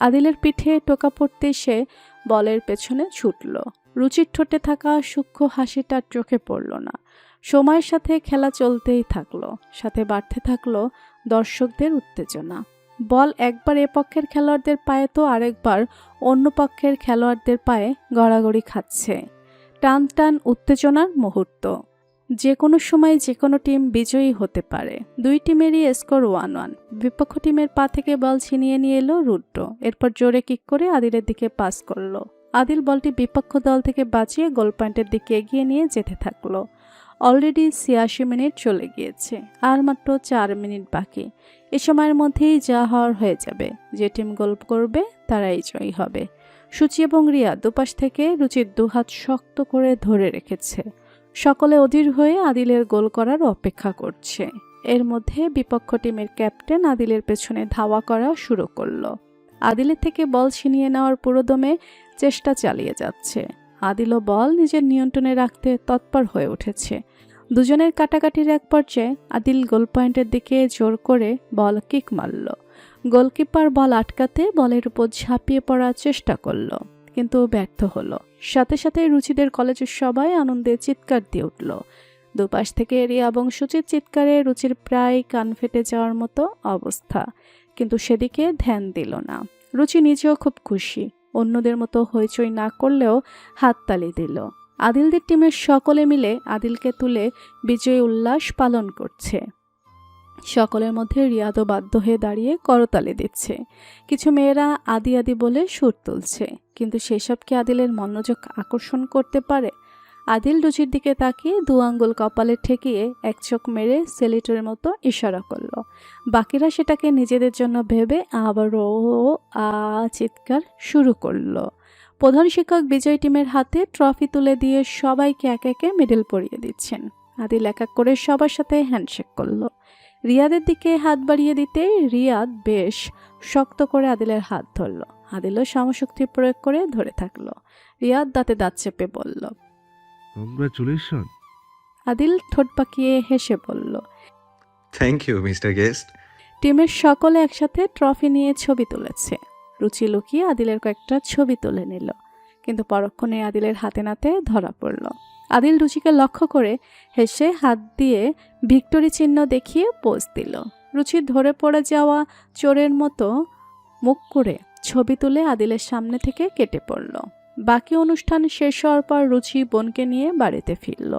আদিলের পিঠে টোকা পড়তে সে বলের পেছনে ছুটল। রুচির ঠোঁটে থাকা সূক্ষ্ম হাসিটা চোখে পড়ল না। সময়ের সাথে খেলা চলতেই থাকলো, সাথে বাড়তে থাকলো দর্শকদের উত্তেজনা। বল একবার এ পক্ষের খেলোয়াড়দের পায়ে তো আরেকবার অন্য পক্ষের খেলোয়াড়দের পায়ে গড়াগড়ি খাচ্ছে। টান টান উত্তেজনার মুহূর্ত। যে কোনো সময় যে কোনো টিম বিজয়ী হতে পারে। দুই টিমেরই স্কোর 1-1। বিপক্ষ টিমের পা থেকে বল ছিনিয়ে নিয়ে এলো রুড্ডো। এরপর জোরে কিক করে আদিলের দিকে পাস করলো। আদিল বলটি বিপক্ষ দল থেকে বাঁচিয়ে গোল পয়েন্টের দিকে এগিয়ে নিয়ে যেতে থাকলো। অলরেডি 86 মিনিট চলে গিয়েছে, আর মাত্র 4 মিনিট বাকি। এ সময়ের মধ্যেই যা হওয়ার হয়ে যাবে। যে টিম গোল করবে তারাই জয়ী হবে। সূচি এবং রিয়া দুপাশ থেকে রুচির দুহাত শক্ত করে ধরে রেখেছে। সকলে অধীর হয়ে আদিলের গোল করার অপেক্ষা করছে। এর মধ্যে বিপক্ষ টিমের ক্যাপ্টেন আদিলের পেছনে ধাওয়া করা শুরু করলো। আদিলের থেকে বল ছিনিয়ে নেওয়ার পুরোদমে চেষ্টা চালিয়ে যাচ্ছে। আদিলও বল নিজের নিয়ন্ত্রণে রাখতে তৎপর হয়ে উঠেছে। দুজনের কাটাকাটির এক পর্যায়ে আদিল গোল পয়েন্টের দিকে জোর করে বল কিক মারল। গোলকিপার বল আটকাতে বলের উপর ঝাঁপিয়ে পড়ার চেষ্টা করলো, কিন্তু ব্যর্থ হলো। সাথে সাথে রুচিদের কলেজের সবাই আনন্দে চিৎকার দিয়ে উঠল। দুপাশ থেকে রিয়া এবং সুচির চিৎকারে রুচির প্রায় কান ফেটে যাওয়ার মতো অবস্থা, কিন্তু সেদিকে ধ্যান দিল না। রুচি নিজেও খুব খুশি। অন্যদের মতো হইচই না করলেও হাততালি দিল। আদিলদের টিমের সকলে মিলে আদিলকে তুলে বিজয়ী উল্লাস পালন করছে। সকলের মধ্যে রিয়াদও বাধ্য হয়ে দাঁড়িয়ে করতালি দিচ্ছে। কিছু মেয়েরা আদি আদি বলে সুর তুলছে, কিন্তু সেসব কি আদিলের মনোযোগ আকর্ষণ করতে পারে? আদিল রুচির দিকে তাকিয়ে 2 আঙ্গুল কপালে ঠেকিয়ে এক চোখ মেরে সেলিটের মতো ইশারা করলো। বাকিরা সেটাকে নিজেদের জন্য ভেবে আবারও চিৎকার শুরু করলো। প্রধান শিক্ষক বিজয় টিমের হাতে ট্রফি তুলে দিয়ে সবাইকে এক একে মেডেল পরিয়ে দিচ্ছেন। আদিল এক এক করে সবার সাথে হ্যান্ডশেক করলো। রিয়াদের দিকে হাত বাড়িয়ে দিতে রিয়াদ বেশ শক্ত করে আদিলের হাত ধরল। আদিলও সমশক্তি প্রয়োগ করে ধরে থাকলো। রিয়াদ দাঁতে দাঁত চেপে বলল, কংগ্রাচুলেশন। আদিল ঠোঁট পাকিয়ে হেসে বলল, থ্যাংক ইউ মিস্টার গেস্ট। টিমের সকলে একসাথে ট্রফি নিয়ে ছবি তুলেছে। রুচি লুকিয়ে আদিলের কয়েকটা ছবি তুলে নিল, কিন্তু পরক্ষণে আদিলের হাতে নাতে ধরা পড়ল। আদিল রুচিকে লক্ষ্য করে হেসে হাত দিয়ে ভিক্টোরি চিহ্ন দেখিয়ে পোজ দিল। রুচি ধরে পড়ে যাওয়া চোরের মতো মুখ করে ছবি তুলে আদিলের সামনে থেকে কেটে পড়ল। বাকি অনুষ্ঠান শেষ হওয়ার পর রুচি বোনকে নিয়ে বাড়িতে ফিরল।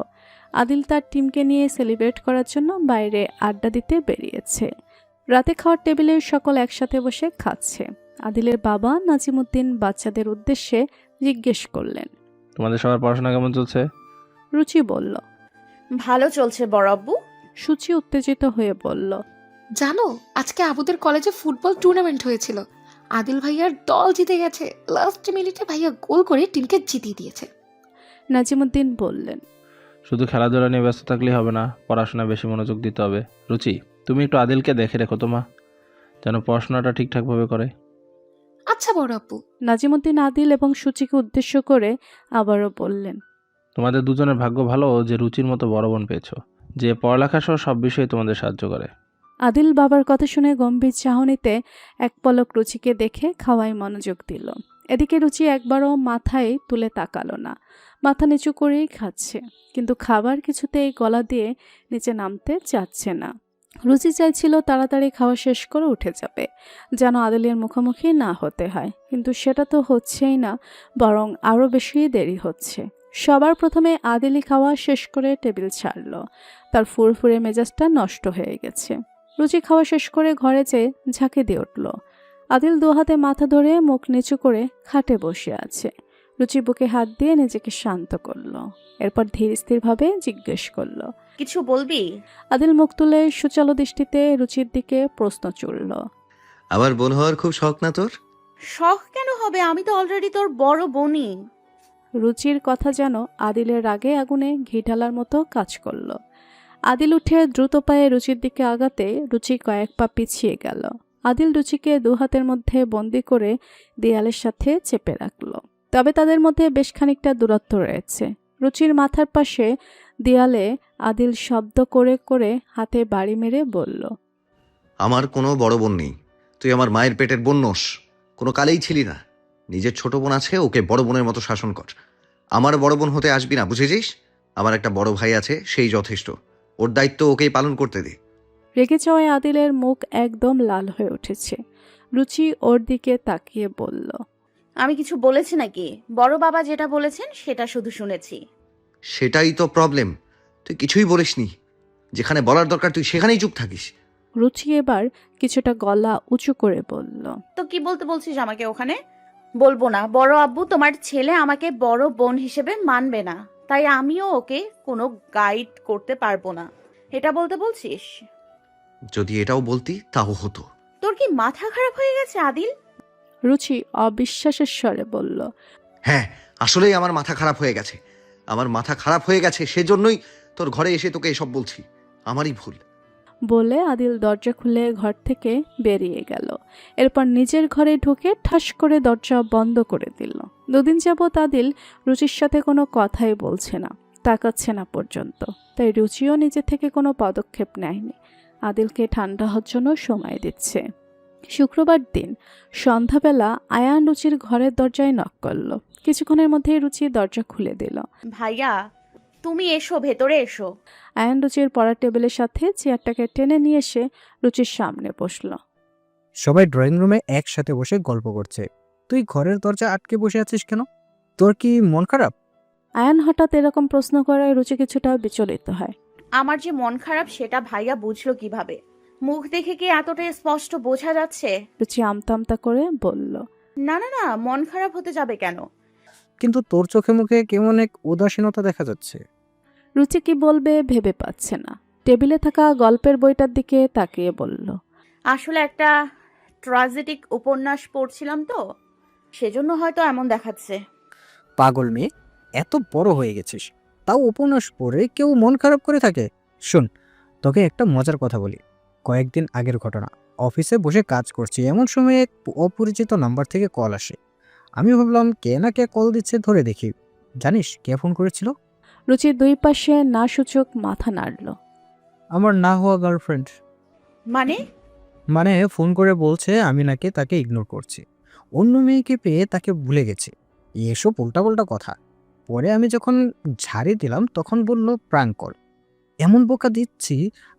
আদিল তার টিমকে নিয়ে সেলিব্রেট করার জন্য বাইরে আড্ডা দিতে বেরিয়েছে। রাতে খাওয়ার টেবিলে সকল একসাথে বসে খাচ্ছে। আদিলের বাবা নাজিমুদ্দিন বাচ্চাদের উদ্দেশ্যে জিজ্ঞেস করলেন, তোমাদের সবার পড়াশোনা কেমন চলছে? রুচি বলল, ভালো চলছে বড় আব্বু। সূচি উত্তেজিত হয়ে বলল, জানো আজকে আবুদের কলেজে ফুটবল টুর্নামেন্ট হয়েছিল। আদিল ভাইয়ার দল জিতে গেছে। লাস্ট মিনিটে ভাইয়া গোল করে টিমকে জিতিয়ে দিয়েছে। নাজিমুদ্দিন বললেন, শুধু খেলাধুলা নিয়ে ব্যস্ত থাকলেই হবে না, পড়াশোনায় বেশি মনোযোগ দিতে হবে। রুচি, তুমি একটু আদিলকে দেখে রেখো তোমা, যেন পড়াশোনাটা ঠিকঠাকভাবে করে। আচ্ছা বড় আব্বু। নাজিমুদ্দিন আদিল এবং সূচিকে উদ্দেশ্য করে আবারও বললেন, তোমাদের দুজনের ভাগ্য ভালো যে রুচির মতো বড় বোন পেয়েছো, যে পড়ালেখা সহ সব বিষয়ে তোমাদের সাহায্য করে। আদিল বাবার কথা শুনে গম্ভীর চাহনিতে এক পলক রুচিকে দেখে খাওয়ায় মনোযোগ দিল। এদিকে রুচি একবারও মাথায় তুলে তাকালো না, মাথা নিচু করেই খাচ্ছে, কিন্তু খাবার কিছুতেই গলা দিয়ে নিচে নামতে চাচ্ছে না। রুচি চাইছিল তাড়াতাড়ি খাওয়া শেষ করে উঠে যাবে, যেন আদিলের মুখোমুখি না হতে হয়, কিন্তু সেটা তো হচ্ছেই না, বরং আরও বেশি দেরি হচ্ছে। সবার প্রথমে আদিলই খাওয়া শেষ করে টেবিল ছাড়ল। তার ফুরফুরে মেজাজটা নষ্ট হয়ে গেছে। রুচি খাওয়া শেষ করে ঘরে যেয়ে ঝাঁকে দিয়ে উঠল। আদিল 2 হাতে মাথা ধরে মুখ নিচু করে খাটে বসে আছে। রুচি বুকে হাত দিয়ে নিজেকে শান্ত করলো। এরপর ধীর স্থিরভাবে জিজ্ঞেস করলো, কিছু বলবি? আদিল মুখ তুলে সুচালো দৃষ্টিতে রুচির দিকে প্রশ্ন ছুড়ল, আমার বোন হওয়ার খুব শখ না তোর? শখ কেন হবে, আমি তো অলরেডি তোর বড় বোনই। রুচির কথা যেন আদিলের রাগে আগুনে ঘি ঢালার মতো কাজ করলো। আদিল উঠে দ্রুত পায়ে রুচির দিকে আগাতে রুচি কয়েক পা পিছিয়ে গেল। আদিল রুচিকে 2 হাতের মধ্যে বন্দি করে দেয়ালের সাথে চেপে রাখলো। তবে তাদের মধ্যে বেশ খানিকটা দূরত্ব রয়েছে। রুচির মাথার পাশে দেয়ালে আদিল শব্দ করে করে হাতে বাড়ি মেরে বলল, আমার কোনো বড় বোন নেই, তুই আমার মায়ের পেটের বোন নোস। কোনো কালেই ছিলি না। নিজের ছোট বোন আছে, ওকে বড় বোনের মতো শাসন কর। আমার বড় বোন হতে আসবি না, বুঝেছিস? আমার একটা বড় ভাই আছে, সেই যথেষ্ট। ওর দায়িত্ব ওকেই পালন করতে দে। রেগে যাওয়ায় আদিলের মুখ একদম লাল হয়ে উঠেছে। রুচি ওর দিকে তাকিয়ে বলল, আমি কিছু বলেছি নাকি? বড় বাবা যেটা বলেছেন সেটা শুধু শুনেছি। সেটাই তো প্রবলেম, তুই কিছুই বলিসনি। যেখানে বলার দরকার তুই সেখানেই চুপ থাকিস। রুচি এবার কিছুটা গলা উঁচু করে বলল, তো কি বলতে বলছিস আমাকে ওখানে? বলবো না। বড় আব্বু তোমার ছেলে আমাকে বড় বোন হিসেবে মানবে না, তাই আমিও ওকে কোনো গাইড করতে পারবো না, এটা বলতে বলছিস? যদি এটাও বলতি তাও হতো। তোর কি মাথা খারাপ হয়ে গেছে আদিল? রুচি অবিশ্বাসের স্বরে বলল, হ্যাঁ, আসলেই আমার মাথা খারাপ হয়ে গেছে। আমার মাথা খারাপ হয়ে গেছে, সেজন্যই তোর ঘরে এসে তোকে এসব বলছি। আমারই ভুল। বলে আদিল দরজা খুলে ঘর থেকে বেরিয়ে গেল। এরপর নিজের ঘরে ঢুকে ঠাস করে দরজা বন্ধ করে দিল। দুদিন যাবৎ আদিল রুচির সাথে কোনো কথাই বলছে না, তাকাচ্ছে না পর্যন্ত। তাই রুচিও নিজে থেকে কোনো পদক্ষেপ নেয়নি, আদিলকে ঠান্ডা হওয়ার জন্য সময় দিচ্ছে। শুক্রবার দিন সন্ধ্যাবেলা আয়ান রুচির ঘরের দরজায় নক করলো। কিছুক্ষণের মধ্যেই রুচি দরজা খুলে দিল। ভাইয়া, তুমি এসো, ভেতরে এসো। আয়ান রুচির পড়ার টেবিলের সাথে চেয়ারটাকে টেনে নিয়ে এসে রুচির সামনে বসলো। সবাই ড্রয়িং রুমে একসাথে বসে গল্প করছে, তুই ঘরের দরজা আটকে বসে আছিস কেন? তোর কি মন খারাপ? আয়ান হঠাৎ এরকম প্রশ্ন করায় রুচি কিছুটা বিচলিত হয়। আমার যে মন খারাপ সেটা ভাইয়া বুঝলো কিভাবে? মুখ দেখে কি এতটা স্পষ্ট বোঝা যাচ্ছে? রুচি আমতা আমতা করে বলল, না না না, মন খারাপ হতে যাবে কেন? কিন্তু তোর চোখে মুখে কেমন এক উদাসীনতা দেখা যাচ্ছে। রুচি কি বলবে ভেবে পাচ্ছে না। টেবিলে থাকা গল্পের বইটার দিকে তাকিয়ে বলল, আসলে একটা ট্র্যাজেডিক উপন্যাস পড়ছিলাম তো, সেজন্য হয়তো এমন দেখাচ্ছে। পাগল মেয়ে, এত বড় হয়ে গেছিস, তাও উপন্যাস পড়ে কেউ মন খারাপ করে থাকে? শোন, তোকে একটা মজার কথা বলি। কয়েকদিন আগের ঘটনা। অফিসে বসে কাজ করছি, এমন সময় এক অপরিচিত নাম্বার থেকে কল আসে। আমি ভাবলাম কে না কে কল দিচ্ছে, ধরে দেখি। জানিস কে ফোন করেছিল? রুচির দুই পাশে না সূচক মাথা নাড়ল। আমার না হওয়া গার্লফ্রেন্ড। মানে ফোন করে বলছে আমি নাকি তাকে ইগনোর করছি, অন্য মেয়েকে পেয়ে তাকে ভুলে গেছি। এসব উল্টাপাল্টা কথা। পরে আমি যখন ঝাড়ি দিলাম তখন বলল প্র্যাঙ্ক কল। এমন বোকা দিচ্ছি,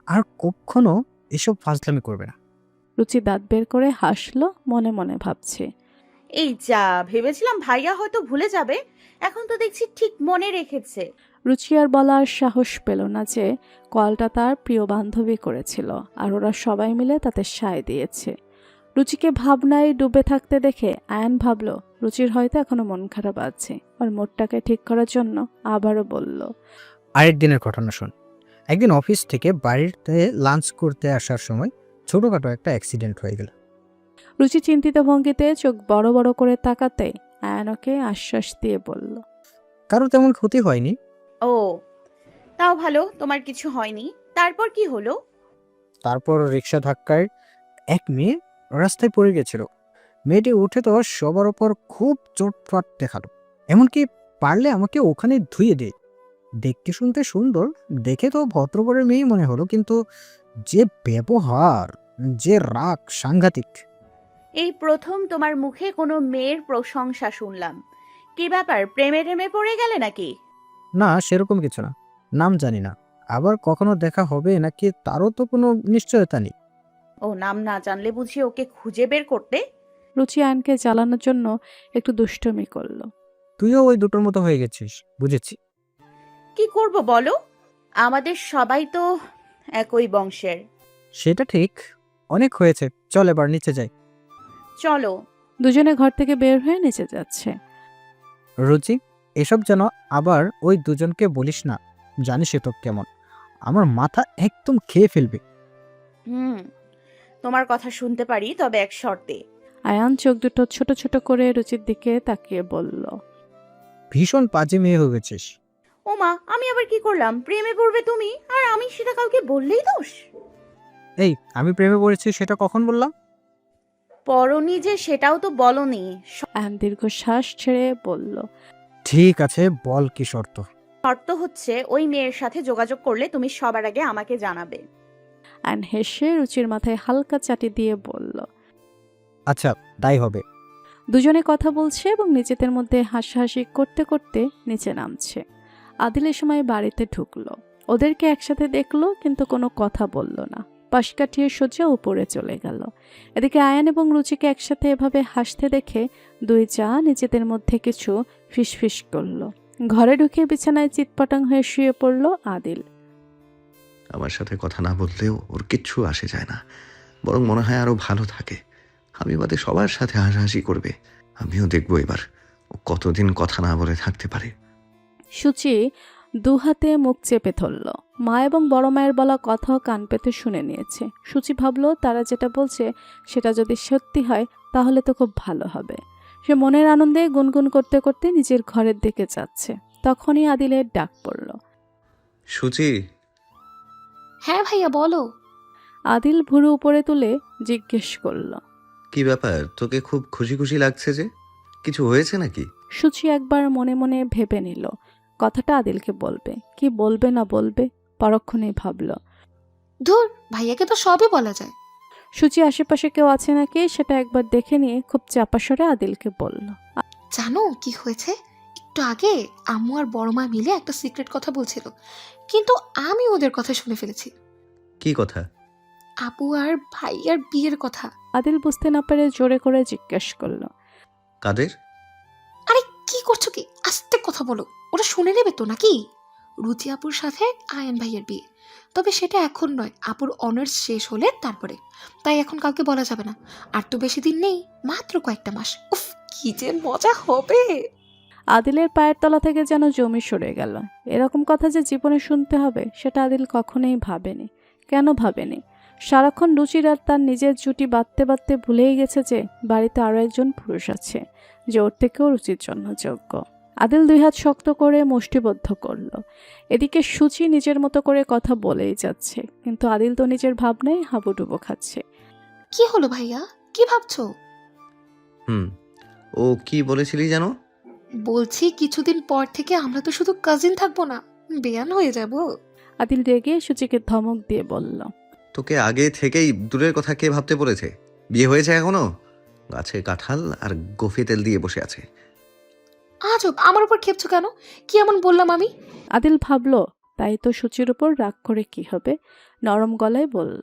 আর কখনো এসব ফাজলামি করবে না। রুচি দাঁত বের করে হাসলো, মনে মনে ভাবছে, এই যা, ভেবেছিলাম ভাইয়া হয়তো ভুলে যাবে, এখন তো দেখছি ঠিক মনে রেখেছে। রুচি আর বলার সাহস পেল না যে কলটা তার প্রিয় বান্ধবী করেছিল, আর ওরা সবাই মিলে তাতে সায় দিয়েছে। রুচিকে ভাবনায় ডুবে থাকতে দেখে আয়ান ভাবল রুচির হয়তো এখনো মন খারাপ আছে। আর মোডটাকে ঠিক করার জন্য আবারও বলল, আরেক দিনের ঘটনা শোন। একদিন অফিস থেকে বাড়িতে লাঞ্চ করতে আসার সময় ছোটখাটো একটা অ্যাক্সিডেন্ট হয়ে গেল। রুচি চিন্তিত ভঙ্গিতে চোখ বড় বড় করে তাকাতে আয়ান ওকে আশ্বাস দিয়ে বলল, কারো তেমন ক্ষতি হয়নি। ও, তাও ভালো, তোমার কিছু হয়নি। তারপর কি হলো? তারপর রিক্সা ধাক্কায় এক মেয়ে রাস্তায় পড়ে গেছিল। মেয়েটি উঠে তো সবার ওপর খুব চোটফাট দেখালো, এমনকি পারলে আমাকে ওখানে ধুয়ে দেয়। দেখতে শুনতে সুন্দর, দেখে তো ভদ্রবরের মেয়ে মনে হলো, কিন্তু যে ব্যবহার, যে রাগ, সাংঘাতিক। এই প্রথম তোমার মুখে কোনো মেয়ের প্রশংসা শুনলাম। কি ব্যাপার, প্রেমে টেমে পড়ে গেলে নাকি? না, সেরকম কিছু না। নাম জানি না, আবার কখনো দেখা হবে নাকি তারও তো কোনো নিশ্চয়তা নেই। ও, নাম না জানলে বুঝি ওকে খুঁজে বের করতে? রুচি আয়ানকে জ্বালানোর জন্য একটু দুষ্টুমি করল। তুইও ওই দুটোর মতো হয়ে গেছিস, বুঝেছি। কি করব বলো, আমাদের সবাই তো একই বংশের। সেটা ঠিক, অনেক হয়েছে, চল এবার নিচে যাই। চলো। দুজনে ঘর থেকে বের হয়ে নিচে যাচ্ছে। রুচি, এসব যেন আবার ওই দুজনকে বলিস না, জানিস তো কেমন, আমার মাথা একদম খেয়ে ফেলবে। তোমার কথা শুনতে পারি, তবে এক শর্তে। আয়ান চোখ দুটো ছোট ছোট করে রুচির দিকে তাকিয়ে বলল, ভীষণ বাজে মেয়ে হয়ে গেছিস। ওমা, আমি আবার কি করলাম? প্রেমে পড়বে তুমি, আর আমি সেটা কাউকে বললেই দোষ? এই, আমি প্রেমে পড়েছি সেটা কখন বললাম? পরনি যে, সেটাও তো বলনি। আয়ান দীর্ঘশ্বাস ছেড়ে বলল, ঠিক আছে, বল কি শর্ত? শর্ত হচ্ছে ওই মেয়ের সাথে যোগাযোগ করলে তুমি সবার আগে আমাকে জানাবে। আয়ান হেসে রুচির মাথায় হালকা চাটি দিয়ে বলল, আচ্ছা, তাই হবে। দুজনে কথা বলছে এবং নিজেদের মধ্যে হাসাহাসি করতে করতে নিচে নামছে। আদিল এ সময় বাড়িতে ঢুকলো, ওদেরকে একসাথে দেখলো কিন্তু কোনো কথা বলল না। পাশ কাটিয়ে সোজা উপরে চলে গেল। এদিকে আয়ান এবং রুচিকে একসাথে এভাবে হাসতে দেখে দুই যা নিজেদের মধ্যে কিছু ফিসফিস করলো। ঘরে ঢুকে বিছানায় চিৎপটাং হয়ে শুয়ে পড়ল আদিল। আমার সাথে কথা না বললেও ওর কিচ্ছু আসে যায় না, বরং মনে হয় আরো ভালো থাকে। আমি বাদে সবার সাথে হাসাহাসি করবে। আমিও দেখবো এবার ও কতদিন কথা না বলে থাকতে পারে। সূচি দুহাতে মুখ চেপে ধরল। মা এবং বড় মায়ের বলা কথাও কান পেতে শুনে নিয়েছে। সূচি ভাবল তারা যেটা বলছে সেটা যদি সত্যি হয় তাহলে তো খুব ভালো হবে। সে মনের আনন্দে গুনগুন করতে করতে নিজের ঘরের দিকে যাচ্ছে। তখনই আদিলের ডাক পড়ল। সুচি, হ্যাঁ ভাইয়া বলো। আদিল ভুরু উপরে তুলে জিজ্ঞেস করল। কি ব্যাপার, তোকে খুব খুশি খুশি লাগছে যে? কিছু হয়েছে নাকি? সূচি একবার মনে মনে ভেবে নিল কথাটা আদিলকে বলবে কি বলবে না বলবে, পরক্ষণেই ভাবল। ধুর, ভাইয়াকে তো সবই বলা যায়। সূচি আশেপাশে কেউ আছে নাকি সেটা একবার দেখে নিয়ে খুব চাপা স্বরে আদিলকে বলল। জানো কি হয়েছে? একটু আগে আম্মু আর বড় মা মিলে একটা সিক্রেট কথা বলছিল, কিন্তু আমি ওদের কথা শুনে ফেলেছি। কি কথা? আপু আর ভাইয়ার বিয়ের কথা। আদিল বুঝতে না পেরে জোরে করে জিজ্ঞেস করল। কাদের? আরে কি করছো কি? আস্তে কথা বলো, ওরা শুনে নেবে তো নাকি? রুচি আপুর সাথে আয়ান ভাইয়ের বিয়ে, তবে সেটা এখন নয়, আপুর অনার্স শেষ হলে তারপরে। তাই এখন কাউকে বলা যাবে না। আর তো বেশি দিন নেই, মাত্র কয়েকটা মাস। উফ, কি যে মজা হবে। আদিলের পায়ের তলা থেকে যেন জমি সরে গেল। এরকম কথা যে জীবনে শুনতে হবে সেটা আদিল কখনোই ভাবেনি। কেন ভাবেনি? সারাক্ষণ রুচির আর তার নিজের জুটি বাঁধতে বাঁধতে ভুলেই গেছে যে বাড়িতে আরও একজন পুরুষ আছে যে ওর থেকেও রুচির জন্য যোগ্য। আদিল দুই হাত শক্ত করে মুষ্টিবদ্ধ করল। এদিকে সূচি নিজের মতো করে কথা বলেই যাচ্ছে, কিন্তু আদিল তো নিজের ভাবনায় হাবুডুবু খাচ্ছে। কি হলো ভাইয়া, কি ভাবছো? ও কি বলেছিলি জানো? বলছি কিছুদিন পর থেকে আমরা তো শুধু কাজিন থাকবো না, বেয়ান হয়ে যাব। আদিল রেগে সূচিকে ধমক দিয়ে বলল। তোকে আগে থেকেই দূরের কথা কে ভাবতে বলেছে? বিয়ে হয়েছে এখনো? গাছে কাঁঠাল আর গোফে তেল দিয়ে বসে আছে। আজব, আমার উপর খেপছো কেন? কি এমন বললাম আমি? আদিল ভাবল তাই তো সূচির উপর রাগ করে কি হবে, নরম গলায় বলল।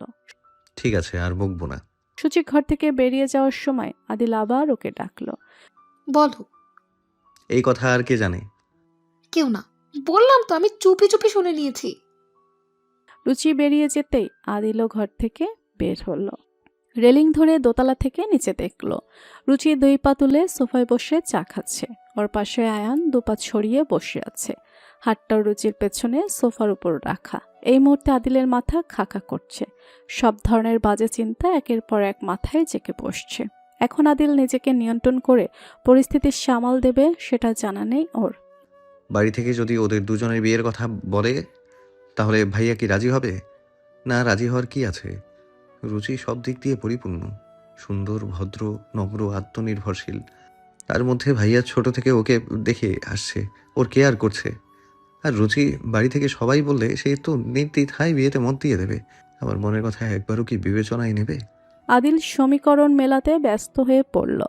ঠিক আছে, আর বকবো না। সূচি ঘর থেকে বেরিয়ে যাওয়ার সময় আদিল আবার ওকে ডাকলো। বলো। এই কথা আর কে জানে? কেউ না, বললাম তো, আমি চুপি চুপি শুনে নিয়েছি। রুচি বেরিয়ে যেতেই আদিলও ঘর থেকে বের হলো। রেলিং ধরে দোতলা থেকে নিচে দেখলো রুচি দুই পা তুলে সোফায় বসে চা খাচ্ছে। ওর পাশে আয়ান দুপা ছড়িয়ে বসে আছে, হাতটা রুচির পেছনে সোফার উপর রাখা। এই মুহূর্তে আদিলের মাথা খাকা করছে। সব ধরনের বাজে চিন্তা একের পর এক মাথায় জেঁকে বসছে। এখন আদিল নিজেকে নিয়ন্ত্রণ করে পরিস্থিতির সামাল দেবে সেটা জানা নেই ওর। বাড়ি থেকে যদি ওদের দুজনের বিয়ের কথা বলে তাহলে ভাইয়া কি রাজি হবে? না, রাজি হওয়ার কি আছে? রুচি সব দিক দিয়ে পরিপূর্ণ, সুন্দর, ভদ্র, নম্র, আত্মনির্ভরশীল। তার মধ্যে ভাইয়া ছোট থেকে ওকে দেখে আসছে, ওর কেয়ার করছে। আর রুচি বাড়ি থেকে সবাই বললে সে তো নির্দ্বিধায় বিয়েতে মত দিয়ে দেবে। আমার মনের কথা একবারও কি বিবেচনায় নেবে? আদিল সমীকরণ মেলাতে ব্যস্ত হয়ে পড়ল।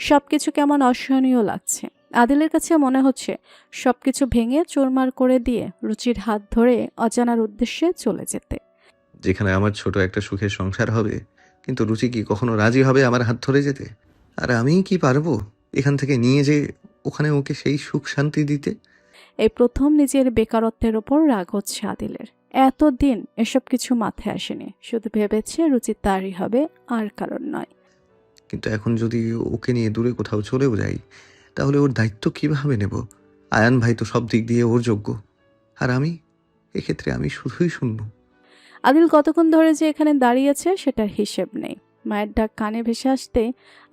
সবকিছু কেমন অসহনীয় লাগছে। আদিলের কাছে মনে হচ্ছে সবকিছু ভেঙে চুরমার করে দিয়ে রুচির হাত ধরে অজানার উদ্দেশ্যে চলে যেতে। যেখানে আমার ছোট একটা সুখের সংসার হবে, কিন্তু রুচি কি কখনো রাজি হবে আমার হাত ধরে যেতে? আর আমি কি পারবো এখান থেকে নিয়ে যে ওখানে ওকে সেই সুখ শান্তি দিতে? এই প্রথম নিজের বেকারত্বের ওপর রাগ হচ্ছে আদিলের। এতদিন এসব কিছু মাথায় আসেনি, শুধু ভেবেছে রুচি তারই হবে, আর কারণ নয়। কিন্তু এখন যদি ওকে নিয়ে দূরে কোথাও চলেও যাই তাহলে ওর দায়িত্ব কিভাবে নেব? আয়ান ভাই তো সব দিক দিয়ে ওর যোগ্য, আর আমি এক্ষেত্রে আমি শুধুই শূন্য। আদিল কতক্ষণ ধরে যে এখানে দাঁড়িয়েছে সেটার হিসেব নেই। মায়ের ডাক কানে ভেসে আসতে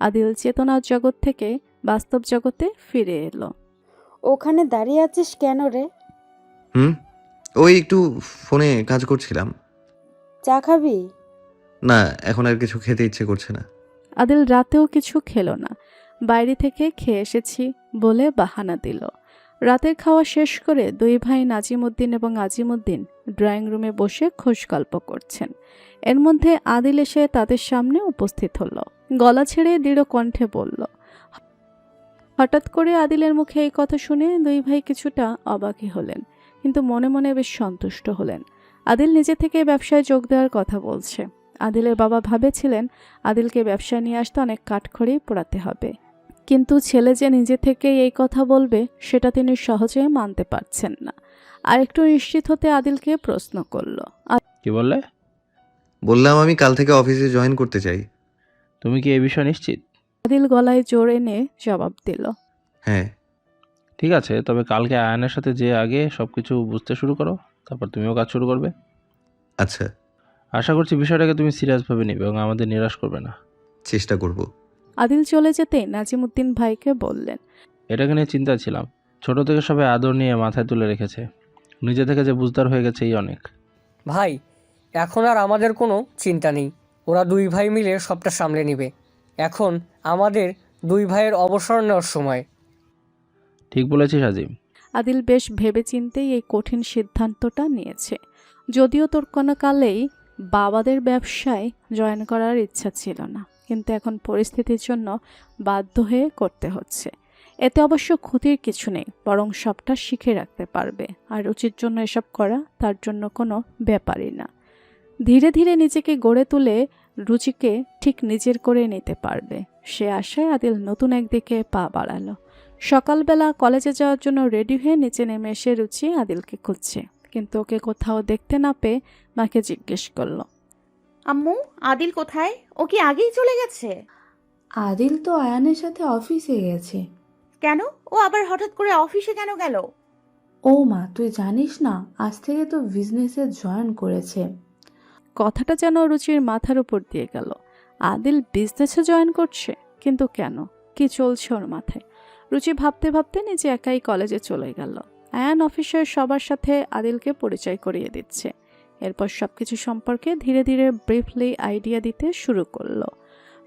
আদিল চেতনার জগৎ থেকে বাস্তব জগতে ফিরে এলো। ওখানে দাঁড়িয়ে আছিস কেন রে? ওই একটু ফোনে কাজ করছিলাম। চা খাবি? না, এখন আর কিছু খেতে ইচ্ছে করছে না। আদিল রাতেও কিছু খেলো না, বাইরে থেকে খেয়ে এসেছি বলে বাহানা দিল। রাতের খাওয়া শেষ করে দুই ভাই নাজিমুদ্দিন এবং আজিমুদ্দিন ড্রয়িং রুমে বসে খোশ গল্প করছেন। এর মধ্যে আদিল এসে তাদের সামনে উপস্থিত হলো। গলা ছেড়ে দৃঢ় কণ্ঠে বলল। হঠাৎ করে আদিলের মুখে এই কথা শুনে দুই ভাই কিছুটা অবাকই হলেন, কিন্তু মনে মনে বেশ সন্তুষ্ট হলেন। আদিল নিজে থেকে ব্যবসায় যোগ দেওয়ার কথা বলছে। আদিলের বাবা ভাবেছিলেন আদিলকে ব্যবসায় নিয়ে আসতে অনেক কাঠখড়ি পোড়াতে হবে, কিন্তু ছেলে যে নিজে থেকেই এই কথা বলবে সেটা তিনি সহজে মানতে পারছেন না। আর একটু নিশ্চিত হতে আদিলকে প্রশ্ন করলো, কি বললে? বললাম আমি কাল থেকে অফিসে জয়েন করতে চাই। তুমি কি এই বিষয়ে নিশ্চিত? আদিল গলায় জোর এনে জবাব দিল, হ্যাঁ। ঠিক আছে, তবে কালকে আয়ানের সাথে যে আগে সব কিছু বুঝতে শুরু করো, তারপর তুমিও কাজ শুরু করবে। আচ্ছা, আশা করছি বিষয়টাকে তুমি সিরিয়াসভাবে নিবে এবং আমাদের নিরাশ করবে না। চেষ্টা করব। আদিল চলে যেতেই নাজিমুদ্দিন ভাইকে বললেন, এটাকে নিয়ে চিন্তায় ছিলাম। ছোট থেকে সবাই আদর নিয়ে মাথায় তুলে রেখেছে, নিজে থেকে যে বুঝদার হয়ে গেছে এই অনেক। ভাই, এখন আর আমাদের কোনো চিন্তা নেই। ওরা দুই ভাই মিলে সবটা সামলে নেবে। এখন আমাদের দুই ভাইয়ের অবসর নেওয়ার সময়। ঠিক বলেছিস আজিম। আদিল বেশ ভেবেচিন্তেই এই কঠিন সিদ্ধান্তটা নিয়েছে। যদিও তোর কোনো কালেই বাবাদের ব্যবসায় জয়েন করার ইচ্ছা ছিল না, কিন্তু এখন পরিস্থিতির জন্য বাধ্য হয়ে করতে হচ্ছে। এতে অবশ্য ক্ষতির কিছু নেই, বরং সবটা শিখে রাখতে পারবে। আর রুচির জন্য এসব করা তার জন্য কোনো ব্যাপারই না। ধীরে ধীরে নিজেকে গড়ে তুলে রুচিকে ঠিক নিজের করে নিতে পারবে, সে আশায় আদিল নতুন একদিকে পা বাড়ালো। সকালবেলা কলেজে যাওয়ার জন্য রেডি হয়ে নিচে নেমে এসে রুচি আদিলকে খুঁজছে, কিন্তু ওকে কোথাও দেখতে না পেয়ে মাকে জিজ্ঞেস করলো, আম্মু, আদিল কোথায়? ও কি আগেই চলে গেছে? আদিল তো আয়ানের সাথে অফিসে গেছে। কেন? ও আবার হঠাৎ করে অফিসে কেন গেল? ও মা, তুই জানিস না, আজ থেকে তো বিজনেসে জয়েন করেছে। কথাটা যেন রুচির মাথার উপর দিয়ে গেল। আদিল বিজনেসে জয়েন করছে? কিন্তু কেন? কি চলছে ওর মাথায়? রুচি ভাবতে ভাবতে নিজে একাই কলেজে চলে গেল। আয়ান অফিসের সবার সাথে আদিলকে পরিচয় করিয়ে দিচ্ছে। এরপর সবকিছু সম্পর্কে ধীরে ধীরে ব্রিফলি আইডিয়া দিতে শুরু করলো।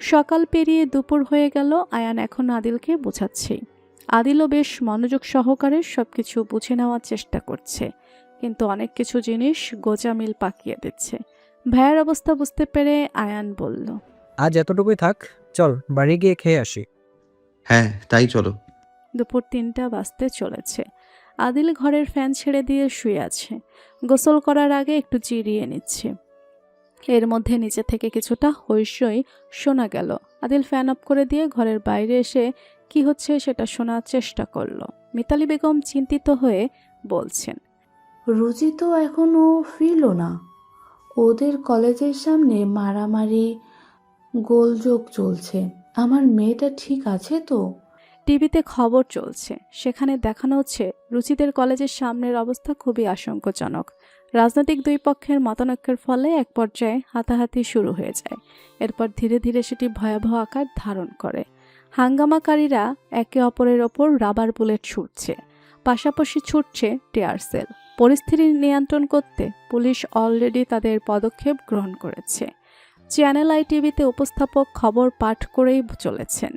সকাল পেরিয়ে দুপুর হয়ে গেল, আয়ান এখন আদিলকে বোঝাচ্ছেই। আদিলও বেশ মনোযোগ সহকারে সবকিছু বুঝে নেওয়ার চেষ্টা করছে, কিন্তু অনেক কিছু জিনিস গোজামিল পাকিয়ে দিচ্ছে। ভাইয়ের অবস্থা বুঝতে পেরে আয়ান বলল, আজ এতটুকুই থাক, চল বাড়ি গিয়ে খেয়ে আসি। হ্যাঁ, তাই চলো। দুপুর 3টা বাজতে চলেছে। আদিল ঘরের ফ্যান ছেড়ে দিয়ে শুয়ে আছে, গোসল করার আগে একটু জিরিয়ে নিচ্ছে। এর মধ্যে নিচে থেকে কিছুটা হইচই শোনা গেল। আদিল ফ্যান অফ করে দিয়ে ঘরের বাইরে এসে কি হচ্ছে সেটা শোনার চেষ্টা করলো। মিতালি বেগম চিন্তিত হয়ে বলছেন, রুচি তো এখনো ফিরল না। ওদের কলেজের সামনে মারামারি গোলযোগ চলছে। আমার মেয়েটা ঠিক আছে তো? টিভিতে খবর চলছে, সেখানে দেখানো হচ্ছে রুচিদের কলেজের সামনের অবস্থা খুবই আশঙ্কাজনক। রাজনৈতিক দুই পক্ষের মতানৈক্যের ফলে এক পর্যায়ে হাতাহাতি শুরু হয়ে যায়। এরপর ধীরে ধীরে সেটি ভয়াবহ আকার ধারণ করে। হাঙ্গামাকারীরা একে অপরের ওপর রাবার বুলেট ছুটছে, পাশাপাশি ছুটছে টিয়ার সেল। পরিস্থিতি নিয়ন্ত্রণ করতে পুলিশ অলরেডি তাদের পদক্ষেপ গ্রহণ করেছে। চ্যানেল আই টিভিতে উপস্থাপক খবর পাঠ করেই চলেছেন।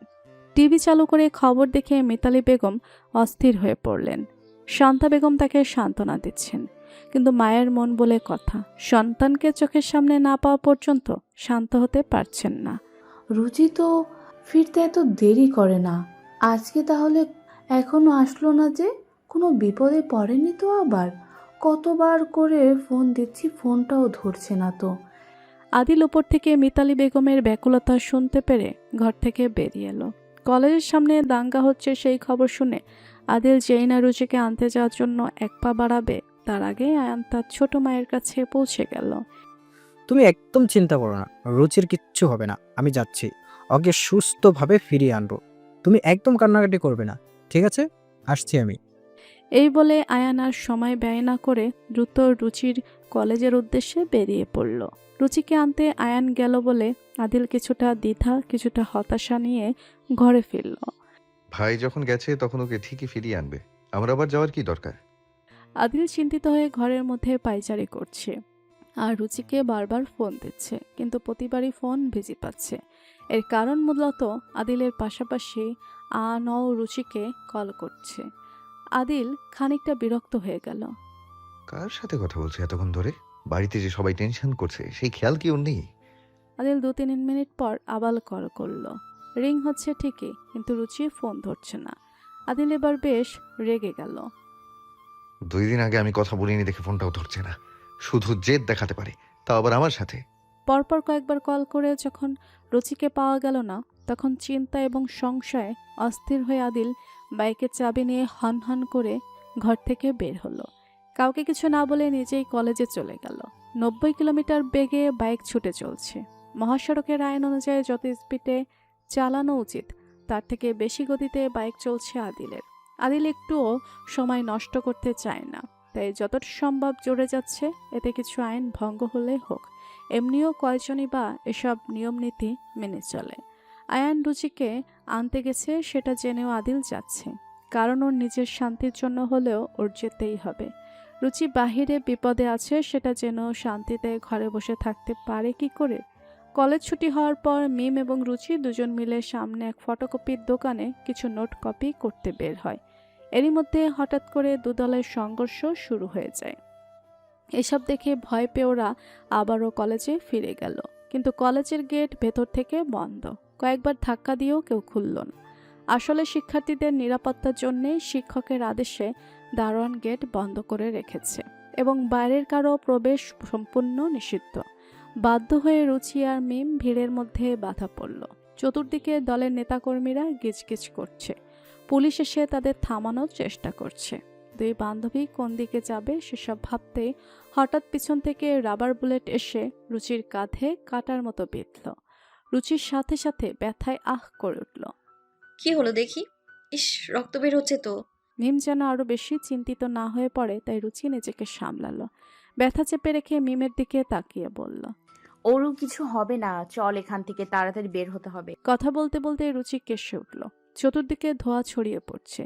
টিভি চালু করে খবর দেখে মিতালি বেগম অস্থির হয়ে পড়লেন। শান্তা বেগম তাকে সান্ত্বনা দিচ্ছেন, কিন্তু মায়ের মন বলে কথা, সন্তানকে চোখের সামনে না পাওয়া পর্যন্ত শান্ত হতে পারছেন না। রুচি তো ফিরতে এত দেরি করে না। আজকে তাহলে এখনো আসলো না যে? কোনো বিপদে পড়েনি তো আবার? কতবার করে ফোন দিচ্ছি, ফোনটাও ধরছে না তো। আদিল উপর থেকে মিতালি বেগমের ব্যাকুলতা শুনতে পেরে ঘর থেকে বেরিয়ে এলো। কলেজের সামনে দাঙ্গা হচ্ছে সেই খবর শুনে আদিল যেই না রুচিকে আনতে যাওয়ার জন্য এক পা বাড়াবে, তার আগে আয়ান তার ছোট মায়ের কাছে পৌঁছে গেল। তুমি একদম চিন্তা করো না, রুচির কিচ্ছু হবে না। আমি যাচ্ছি, ওকে সুস্থভাবে ফিরিয়ে আনবো। তুমি একদম কান্নাকাটি করবে না, ঠিক আছে? আসছি আমি। এই বলে আয়ান আর সময় ব্যয় না করে দ্রুত রুচির কলেজের উদ্দেশ্যে বেরিয়ে পড়ল। রুচিকে আনতে আয়ান গেল বলে আদিল কিছুটা দ্বিধা, কিছুটা হতাশা নিয়ে ঘরে ফিরল। ভাই যখন গেছে তখন ওকে ঠিকই ফিরিয়ে আনবে, আমার আবার যাওয়ার কি দরকার? আদিল চিন্তিত হয়ে ঘরের মধ্যে পায়চারি করছে আর রুচিকে বারবার ফোন দিচ্ছে, কিন্তু প্রতিবারই ফোন বিজি পাচ্ছে। এর কারণ মূলত আদিলের পাশাপাশি আনও রুচিকে কল করছে। আদিল খানিকটা বিরক্ত হয়ে গেল। কার সাথে কথা বলছে এতক্ষণ ধরে? বাড়িতে যে সবাই টেনশন করছে সেই খেয়াল কি ওর নেই? আদিল 2-3 মিনিট পর আবার কল করলো। রিং হচ্ছে ঠিকই, কিন্তু রুচি ফোন ধরছে না। আদিল এবার বেশ রেগে গেল। 2 দিন আগে আমি কথা বলিনি দেখে ফোনটাও ধরছে না, শুধু জেদ দেখাতে পারে, তাও আবার আমার সাথে। পরপর কয়েকবার কল করে যখন রুচিকে পাওয়া গেল না, তখন চিন্তা এবং সংশয়ে অস্থির হয়ে আদিল বাইকের চাবি নিয়ে হন হন করে ঘর থেকে বের হলো। কাউকে কিছু না বলে নিজেই কলেজে চলে গেল। 90 কিলোমিটার বেগে বাইক ছুটে চলছে। মহাসড়কের আইন অনুযায়ী যত স্পিডে চালানো উচিত তার থেকে বেশি গতিতে বাইক চলছে আদিলের। আদিল একটুও সময় নষ্ট করতে চায় না, তাই যতটা সম্ভব জোরে যাচ্ছে, এতে কিছু আইন ভঙ্গ হলে হোক। এমনিও কয়জনই বা এসব নিয়মনীতি মেনে চলে। আয়ান রুচিকে আনতে গেছে সেটা জেনেও আদিল যাচ্ছে, কারণ ওর নিজের শান্তির জন্য হলেও ওর যেতেই হবে। রুচি বাহিরে বিপদে আছে সেটা জেনেও শান্তিতে ঘরে বসে থাকতে পারে কি করে? কলেজ ছুটি হওয়ার পর মিম এবং রুচি দুজন মিলে সামনে এক ফটোকপির দোকানে কিছু নোট কপি করতে বের হয়। এরই মধ্যে হঠাৎ করে দুদলের সংঘর্ষ শুরু হয়ে যায়। এসব দেখে ভয় পেয়ে ওরা আবারও কলেজে ফিরে গেল, কিন্তু কলেজের গেট ভেতর থেকে বন্ধ। কয়েকবার ধাক্কা দিয়েও কেউ খুলল না। আসলে শিক্ষার্থীদের নিরাপত্তার জন্যে শিক্ষকের আদেশে দারোয়ান গেট বন্ধ করে রেখেছে এবং বাইরের কারো প্রবেশ সম্পূর্ণ নিষিদ্ধ। বাধ্য হয়ে রুচি আর মিম ভিড়ের মধ্যে বাধা পড়ল। চতুর্দিকে দলের নেতাকর্মীরা গিজগিজ করছে। পুলিশ এসে তাদের থামানোর চেষ্টা করছে। দুই বান্ধবী কোন দিকে যাবে সেসব ভাবতে হঠাৎ পিছন থেকে রাবার বুলেট এসে রুচির কাঁধে কাটার মতো বিঁধল। রুচির সাথে সাথে ব্যথায় আহ করে উঠল। কি হলো দেখি? ইস, রক্ত বের হচ্ছে তো। মিম যেন আরো বেশি চিন্তিত না হয়ে পড়ে, তাই রুচি নিজেকে সামলালো। ব্যথা চেপে রেখে মিমের দিকে তাকিয়ে বলল, ওরও কিছু হবে না, চল এখান থেকে তাড়াতাড়ি বের হতে হবে। কথা বলতে বলতে রুচি কেসে উঠল। চতুর্দিকে ধোঁয়া ছড়িয়ে পড়ছে।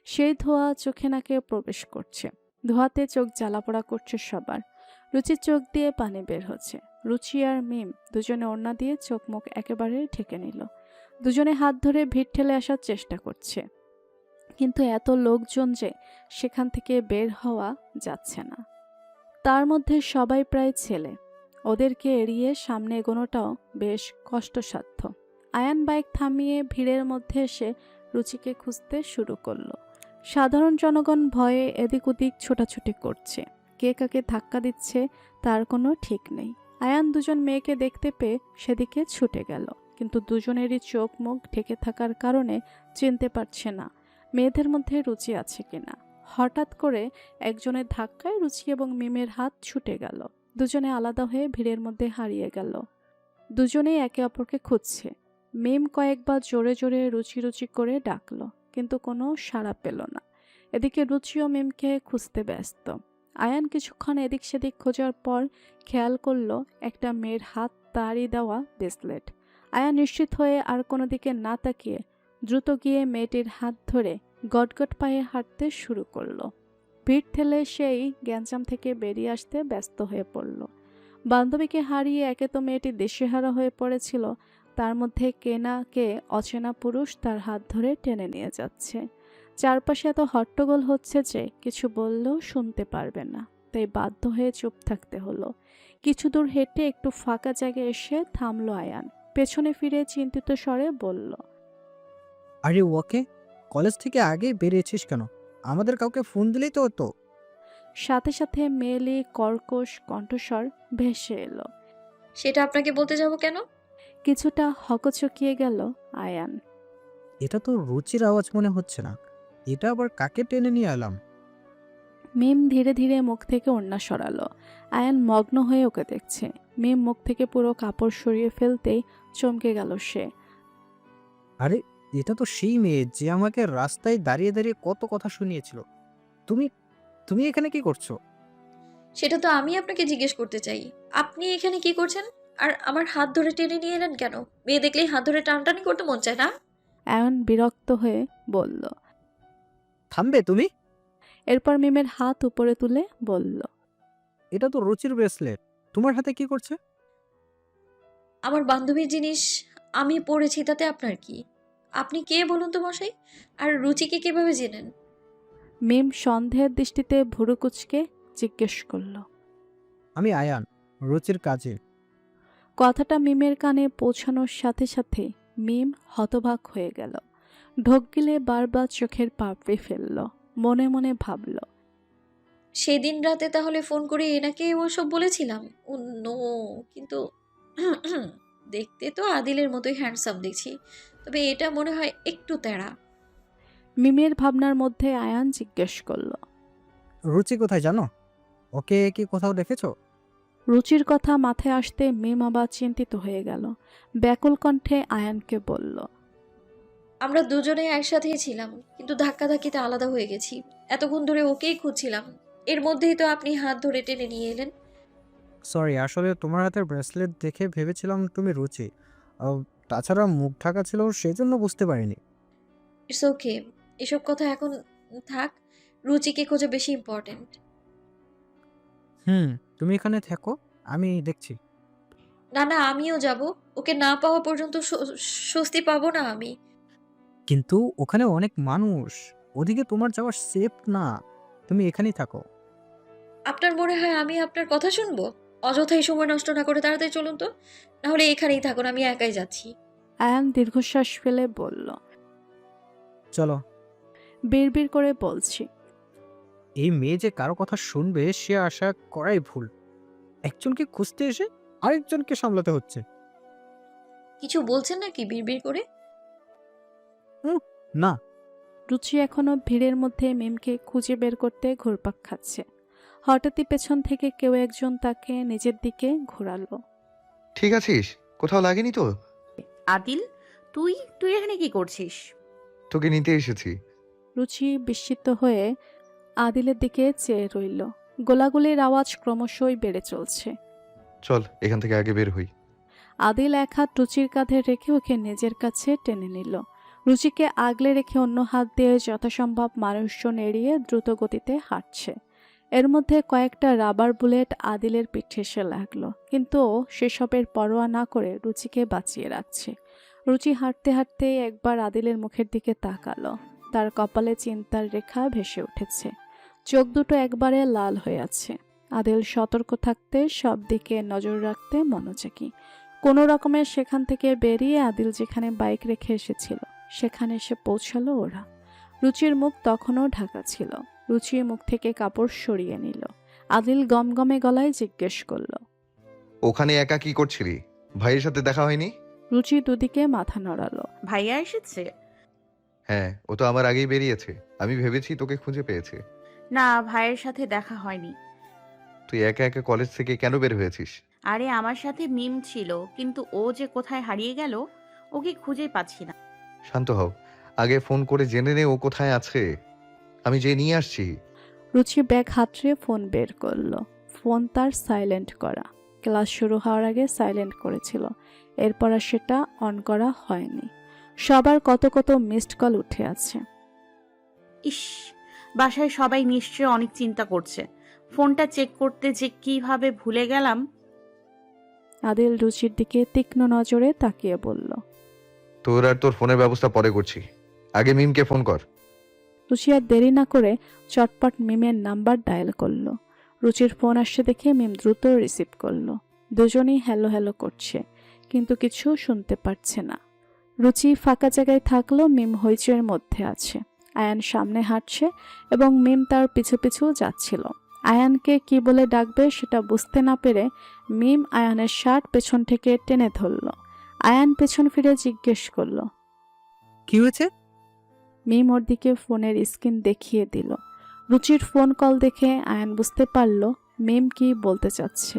সেই ধোঁয়া চোখে নাকে প্রবেশ করছে। ধোঁয়াতে চোখ জ্বালাপোড়া করছে সবার। রুচির চোখ দিয়ে পানি বের হচ্ছে। রুচি আর মিম দুজনে ওড়না দিয়ে চোখ মুখ একেবারে ঢেকে নিল। দুজনে হাত ধরে ভিড় ঠেলে আসার চেষ্টা করছে, কিন্তু এত লোকজন যে সেখান থেকে বের হওয়া যাচ্ছে না। তার মধ্যে সবাই প্রায় ছেলে। ওদেরকে এড়িয়ে সামনে এগোনোটাও বেশ কষ্টসাধ্য। আয়ান বাইক থামিয়ে ভিড়ের মধ্যে এসে রুচিকে খুঁজতে শুরু করলো। সাধারণ জনগণ ভয়ে এদিক ওদিক ছোটাছুটি করছে। কে কাকে ধাক্কা দিচ্ছে তার কোনো ঠিক নেই। আয়ান দুজন মেয়েকে দেখতে পেয়ে সেদিকে ছুটে গেল, কিন্তু দুজনেরই চোখ মুখ ঢেকে থাকার কারণে চিনতে পারছে না মেয়েদের মধ্যে রুচি আছে কিনা। হঠাৎ করে একজনের ধাক্কায় রুচি এবং মিমের হাত ছুটে গেল। দুজনে আলাদা হয়ে ভিড়ের মধ্যে হারিয়ে গেল। দুজনেই একে অপরকে খুঁজছে। মিম কয়েকবার জোরে জোরে রুচি রুচি করে ডাকলো, কিন্তু কোনো সাড়া পেল না। এদিকে রুচি ও মিমকে খুঁজতে ব্যস্ত। আয়ান কিছুক্ষণ এদিক সেদিক খোঁজার পর খেয়াল করলো একটা মেয়ের হাত তারই দেওয়া ব্রেসলেট। আয়ান নিশ্চিত হয়ে আর কোনো দিকে না তাকিয়ে দ্রুত গিয়ে মেয়েটির হাত ধরে গটগট পায়ে হাঁটতে শুরু করলো। ভিড় ঠেলে সেই গ্যাঞ্জাম থেকে বেরিয়ে আসতে ব্যস্ত হয়ে পড়ল। বান্ধবীকে হারিয়ে একে তো মেয়েটি দিশেহারা হয়ে পড়েছিল, তার মধ্যে কে না কে অচেনা পুরুষ তার হাত ধরে টেনে নিয়ে যাচ্ছে। চারপাশে এত হট্টগোল হচ্ছে যে কিছু বললেও শুনতে পারবে না, তাই বাধ্য হয়ে চুপ থাকতে হলো। কিছু দূর হেঁটে একটু ফাঁকা জায়গায় এসে থামলো আয়ান। পেছনে ফিরে চিন্তিত স্বরে বলল, আরে ওকে, কলেজ থেকে আগে বেরিয়েছিস কেন? আমাদের কাউকে ফোন দিলেই তো হতো। সাথে সাথে মেয়েলি কর্কশ কণ্ঠস্বর ভেসে এলো। সেটা আপনাকে বলতে যাব কেন? কিছুটা হকচকিয়ে গেল আয়ান। এটা তো রুচির আওয়াজ মনে হচ্ছে না, এটা আবার কাকে টেনে নিয়ে এলাম? মিম ধীরে ধীরে মুখ থেকে ওড়না সরালো। আয়ান মগ্ন হয়ে ওকে দেখছে। মিম মুখ থেকে পুরো কাপড় সরিয়ে ফেলতেই চমকে গেল সে। আরে এটা তো সেই মেয়ে যে আমাকে রাস্তায় দাঁড়িয়ে দাঁড়িয়ে কত কথা শুনিয়েছিল। তুমি তুমি এখানে কি করছো? সেটা তো আমি আপনাকে জিজ্ঞেস করতে চাই। আপনি এখানে কি করছেন? আর আমার হাত ধরে টেনে নিয়ে এলেন কেন? মেয়ে দেখলেই হাত ধরে টানটানি করতে মন চায় না? আয়ান বিরক্ত হয়ে বলল। থামবে তুমি? এরপর মিমের হাত উপরে তুলে বলল, এটা তো রুচির ব্রেসলেট, তোমার হাতে কি করছে? আমার বান্ধবীর জিনিস আমি পড়েছি, তাতে আপনার কি? আপনি কে বলুন তো মশাই? আর রুচিকে কিভাবে চেনেন? মিম সন্দেহের দৃষ্টিতে ভুরু কুচকে জিজ্ঞেস করল। আমি আয়ান, রুচির কাজে। কথাটা মিমের কানে পৌঁছানোর সাথে সাথে মিম হতবাক হয়ে গেল। ঢোক গিলে বারবার চোখের পাপড়ি ফেলল। মনে মনে ভাবল, সেদিন রাতে তাহলে ফোন করে এনাকে ওসব বলেছিলাম। ও নো, কিন্তু দেখতে তো আদিলের মতোই হ্যান্ডসাম দেখছি, তবে এটা মনে হয় একটু তেড়া। মিমের ভাবনার মধ্যে আয়ান জিজ্ঞেস করল, রুচি কোথায় জানো? ওকে কি কোথাও দেখেছো? রুচির কথা মাথায় আসতে মিম আবার চিন্তিত হয়ে গেল। ব্যাকুল কণ্ঠে আয়ানকে বলল, আমরা দুজনে একসাথেই ছিলাম, কিন্তু ধাক্কাধাক্কিতে আলাদা হয়ে গেছি। এতক্ষণ ধরে ওকেই খুঁজছিলাম, এর মধ্যেই তো আপনি হাত ধরে টেনে নিয়ে এলেন। সরি, আসলে তোমার হাতের ব্রেসলেট দেখে ভেবেছিলাম তুমি রুচি। আহ, তাছাড়া মুখ ঢাকা ছিল সেজন্য বুঝতে পারিনি। ইটস ওকে, এসব কথা এখন থাক। রুচিকে খোঁজা বেশি ইম্পর্ট্যান্ট। হুম, তুমি এখানে থেকো, আমি দেখছি। না না, আমিও যাব। ওকে না পাওয়া পর্যন্ত স্বস্তি পাবো না আমি। কিন্তু ওখানে অনেক মানুষ, ওদিকে তোমার যাওয়া সেফ না। তুমি এখানেই থাকো। আপনার মনে হয় আমি আপনার কথা শুনবো? অযথাই সময় নষ্ট না করে তাড়াতাড়ি চলুন তো, নাহলে এখানেই থাকুন, আমি একাই যাচ্ছি। আয়ান দীর্ঘশ্বাস ফেলে বলল, চলো। বিড়বিড় করে বলছি, এই মেয়ে যে কারো কথা শুনবে সে আশা করাই ভুল। একজনকে খুঁজতে এসে আরেকজনকে সামলাতে হচ্ছে। কিছু বলছেন নাকি বিড়বিড় করে? না। রুচি এখনো ভিড়ের মধ্যে মিমকে খুঁজে বের করতে ঘুরপাক খাচ্ছে। হঠাৎই পেছন থেকে কেউ একজন তাকে নিজের দিকে ঘোরালো। ঠিক আছিস? কোথাও লাগেনি তো? আদিল, তুই তুই এখানে কি করছিস? তোকে নিতে এসেছি। রুচি বিস্মিত হয়ে আদিলের দিকে চেয়ে রইল। গোলাগুলির আওয়াজ ক্রমশই বেড়ে চলছে। চল এখান থেকে আগে বের হই। আদিল এক হাত রুচির কাঁধে রেখে ওকে নিজের কাছে টেনে নিল। রুচিকে আগলে রেখে অন্য হাত দিয়ে যথাসম্ভব মানুষজন এড়িয়ে দ্রুত গতিতে হাঁটছে। এর মধ্যে কয়েকটা রাবার বুলেট আদিলের পিঠে এসে লাগলো, কিন্তু ও সেসবের পরোয়া না করে রুচিকে বাঁচিয়ে রাখছে। রুচি হাঁটতে হাঁটতে একবার আদিলের মুখের দিকে তাকালো। তার কপালে চিন্তার রেখা ভেসে উঠেছে। চোখ দুটো একবারে লাল হয়ে আছে। আদিল সতর্ক থাকতে সব দিকে নজর রাখতে মনোযোগী। কোনো রকমের সেখান থেকে বেরিয়ে আদিল যেখানে বাইক রেখে এসেছিল সেখানে এসে পৌঁছালো ওরা। রুচির মুখ তখনও ঢাকা ছিল। রুচির মুখ থেকে কাপড় সরিয়ে নিল। আদিল গমগমে গলায় জিজ্ঞেস করল, ওখানে একা কি করছিলি? ভাইয়ের সাথে দেখা হয়নি? রুচি দুদিকে মাথা নড়ালো। ভাইয়া এসেছে? হ্যাঁ, ও তো আমার আগেই বেরিয়েছে। আমি ভেবেছি তোকে খুঁজে পেয়েছে। না, ভাইয়ের সাথে দেখা হয়নি। তুই একা একা কলেজ থেকে কেন বের হয়েছিস? আরে আমার সাথে মিম ছিল, কিন্তু ও যে কোথায় হারিয়ে গেল, ওকে খুঁজে পাচ্ছি না। শান্ত হও, আগে ফোন করে জেনে নে ও কোথায় আছে। আমি যে নিয়ে আসছি। রুচি ব্যাগ হাতড়ে ফোন বের করলো। ফোন তার সাইলেন্ট করা। ক্লাস শুরু হওয়ার আগে সাইলেন্ট করেছিল, এরপর আর সেটা অন করা হয়নি। সবার কত কত মিসড কল উঠে আছে। ইস, বাসায় সবাই নিশ্চয় অনেক চিন্তা করছে। ফোনটা চেক করতে যে কিভাবে ভুলে গেলাম। আদিল রুচির দিকে তীক্ষ্ণ নজরে তাকিয়ে বলল, তোর আর তোর ফোনের ব্যবস্থা পরে করছি, আগে মিমকে ফোন কর। রুচি আর দেরি না করে চটপট মিমের নাম্বার ডায়াল করলো। রুচির ফোন আসছে দেখে মিম দ্রুত রিসিভ করলো। দুজনেই হ্যালো হ্যালো করছে, কিন্তু কিছু শুনতে পারছে না। রুচি ফাঁকা জায়গায় থাকলো, মিম হইচইয়ের মধ্যে আছে। আয়ান সামনে হাঁটছে এবং মিম তার পিছু পিছু যাচ্ছিল। আয়ানকে কি বলে ডাকবে সেটা বুঝতে না পেরে মিম আয়ানের শার্ট পেছন থেকে টেনে ধরল। আয়ান পেছন ফিরে জিজ্ঞেস করলো, কি হয়েছে? মিম ওর দিকে ফোনের স্ক্রিন দেখিয়ে দিল। রুচির ফোন কল দেখে আয়ান বুঝতে পারল মিম কি বলতে চাচ্ছে,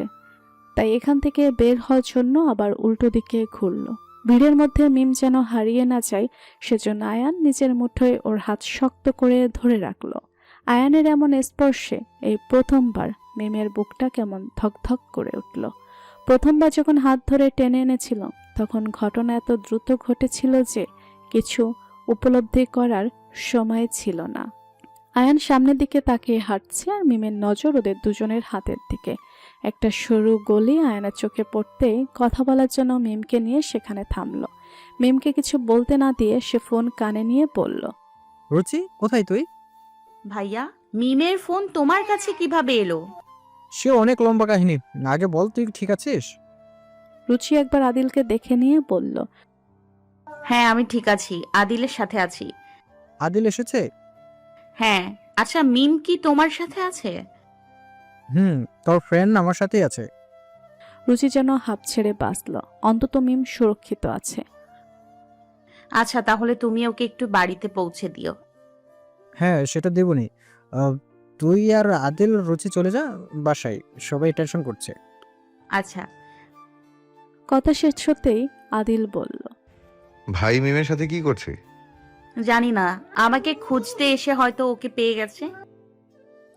তাই এখান থেকে বের হওয়ার জন্য আবার উল্টো দিকে ঘুরল। ভিড়ের মধ্যে মিম যেন হারিয়ে না যায় সেজন্য আয়ান নিজের মুঠোয় ওর হাত শক্ত করে ধরে রাখল। আয়ানের এমন স্পর্শে এই প্রথমবার মিমের বুকটা কেমন ধকধক করে উঠল। প্রথমবার যখন হাত ধরে টেনে এনেছিল তখন ঘটনা এত দ্রুত ঘটেছিল যে কিছু উপলব্ধি করার সময় ছিল না। আয়ান সামনের দিকে তাকিয়ে হাঁটছে আর মিমের নজর ওদের দুজনের হাতের দিকে। একটা সরু গলি আয়ানের চোখে পড়তেই কথা বলার জন্য মিমকে নিয়ে সেখানে থামলো। মিমকে কিছু বলতে না দিয়ে সে ফোন কানে নিয়ে বলল, রুচি কোথায় তুই? ভাইয়া, মিমের ফোন তোমার কাছে কিভাবে এলো? সে অনেক লম্বা কাহিনী, আগে বল তুই ঠিক আছিস? রুচি একবার আদিলকে দেখে নিয়ে বলল, হ্যাঁ আমি ঠিক আছি, আদিলের সাথে আছি। আদিল এসেছে? হ্যাঁ। আচ্ছা মিম কি তোমার সাথে আছে? তোর ফ্রেন্ড আমার সাথেই আছে। রুচি যেন হাঁপ ছেড়ে বাঁচল। অন্তত মিম সুরক্ষিত আছে। আচ্ছা তাহলে তুমি ওকে একটু বাড়িতে পৌঁছে দিও। হ্যাঁ, সেটা দেবনি। তুই আর আদিল রুচি চলে যা বাসায়, সবাই টেনশন করছে। আচ্ছা। কথা শেষ হতেই আদিল বলল, ভাই মিমের সাথে কি করছে? জানি না, আমাকে খুঁজতে এসে হয়তো ওকে পেয়ে গেছে।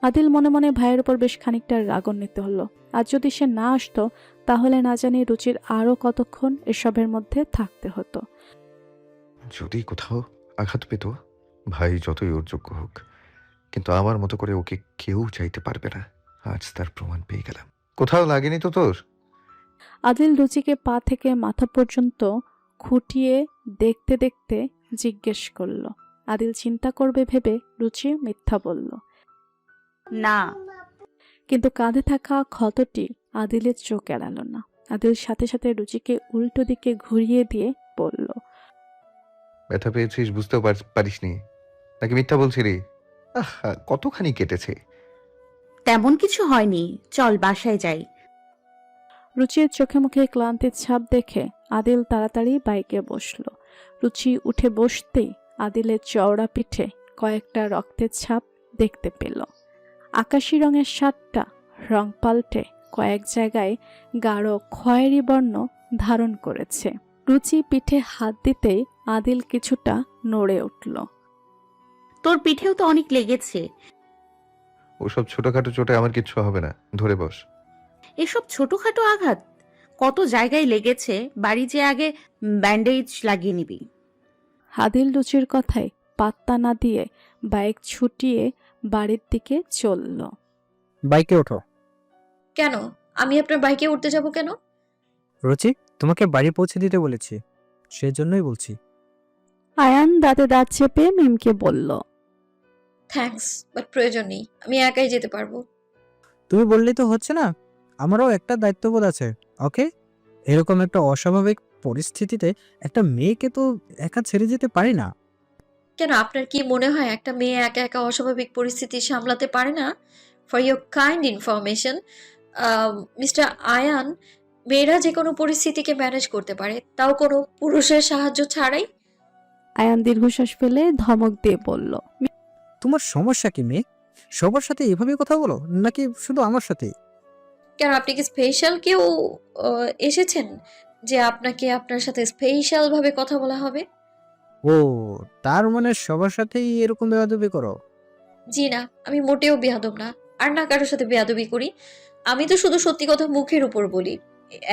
আদিল মনে মনে ভাইয়ের উপর বেশ খানিকটা রাগান্বিত হলো। আর যদি সে না আসতো তাহলে না জানি রুচির আরো কতক্ষণ এসবের মধ্যে থাকতে হতো। যদি কোথাও আঘাত পেত, ভাই যতই ওর যোগ্য হোক, কিন্তু আমার মতো করে ওকে কেউ চাইতে পারবে না। আজ তার প্রমাণ পেয়ে গেলাম। কোথাও লাগেনি তো তোর? আদিল রুচিকে পা থেকে মাথা পর্যন্ত খুঁটিয়ে দেখতে দেখতে জিজ্ঞেস করলো। আদিল চিন্তা করবে ভেবে রুচি মিথ্যা বলল। না। কিন্তু কাঁধে থাকা ক্ষতটি আদিলের চোখ এড়ালো না। আদিল সাথে সাথে রুচিকে উল্টো দিকে ঘুরিয়ে দিয়ে বলল, ব্যথা পেয়েছিস বুঝতেও পারিসনি, নাকি মিথ্যা বলছিলি? আহা, কতখানি কেটেছে। তেমন কিছু হয়নি, চল বাসায় যাই। রুচির চোখে মুখে ক্লান্তির ছাপ দেখে আদিল তাড়াতাড়ি বাইকে বসলো। রুচি উঠে বসতেই আদিলের চওড়া পিঠে কয়েকটা রক্তের ছাপ দেখতে পেল। আকাশি রঙের শার্টটা রং পাল্টে কয়েক জায়গায় গাঢ় খয়েরি বর্ণ ধারণ করেছে। রুচি পিঠে হাত দিতেই আদিল কিছুটা নড়ে উঠল। তোর পিঠেও তো অনেক লেগেছে। ওসব ছোটখাটো চোটে আমার কিচ্ছু হবে না, ধরে বস। এসব ছোটখাটো আঘাত কত জায়গায় লেগেছে, বাড়ি যে আগে ব্যান্ডেজ লাগিয়ে নিবি। আদিল রুচির কথায় পাত্তা না দিয়ে বাইক ছুটিয়ে বাড়ির দিকে চলল। বাইকে ওঠো। কেন? আমি আপনার বাইকে উঠতে যাব কেন? রুচি, তোমাকে বাড়ি পৌঁছে দিতে বলেছি, সেজন্যই বলছি। আয়ান দাঁতে দাঁত চেপে মিমকে বলল, থ্যাঙ্কস, বাট প্রয়োজন নেই, আমি একাই যেতে পারবো। তুমি বললেই তো হচ্ছে না, আমারও একটা দায়িত্ববোধ আছে। ওকে, এরকম একটা অস্বাভাবিক পরিস্থিতিতে একটা মেয়েকে তো একা ছেড়ে যেতে পারি না। কেন, আপনার কি মনে হয় একটা মেয়ে একা একা অস্বাভাবিক পরিস্থিতি সামলাতে পারে না? For your kind information, mister Ayaan, মেয়েরা যে কোনো পরিস্থিতিকে ম্যানেজ করতে পারে, তাও কোনো পুরুষের সাহায্য ছাড়াই। আয়ান দীর্ঘশ্বাস ফেলে ধমক দিয়ে বলল, তোমার সমস্যা কি মেয়ে? সবার সাথে এভাবে কথা বলো নাকি শুধু আমার সাথে? কেন, আপনি কি স্পেশাল কেউ এসেছেন যে আপনাকে আপনার সাথে স্পেশাল ভাবে কথা বলা হবে? ও, তার মানে সবার সাথেই এরকম বেয়াদবি করো? জি না, আমি মোটেও বেয়াদব না, আর না কারোর সাথে বেয়াদবি করি। আমি তো শুধু সত্যি কথা মুখের উপর বলি।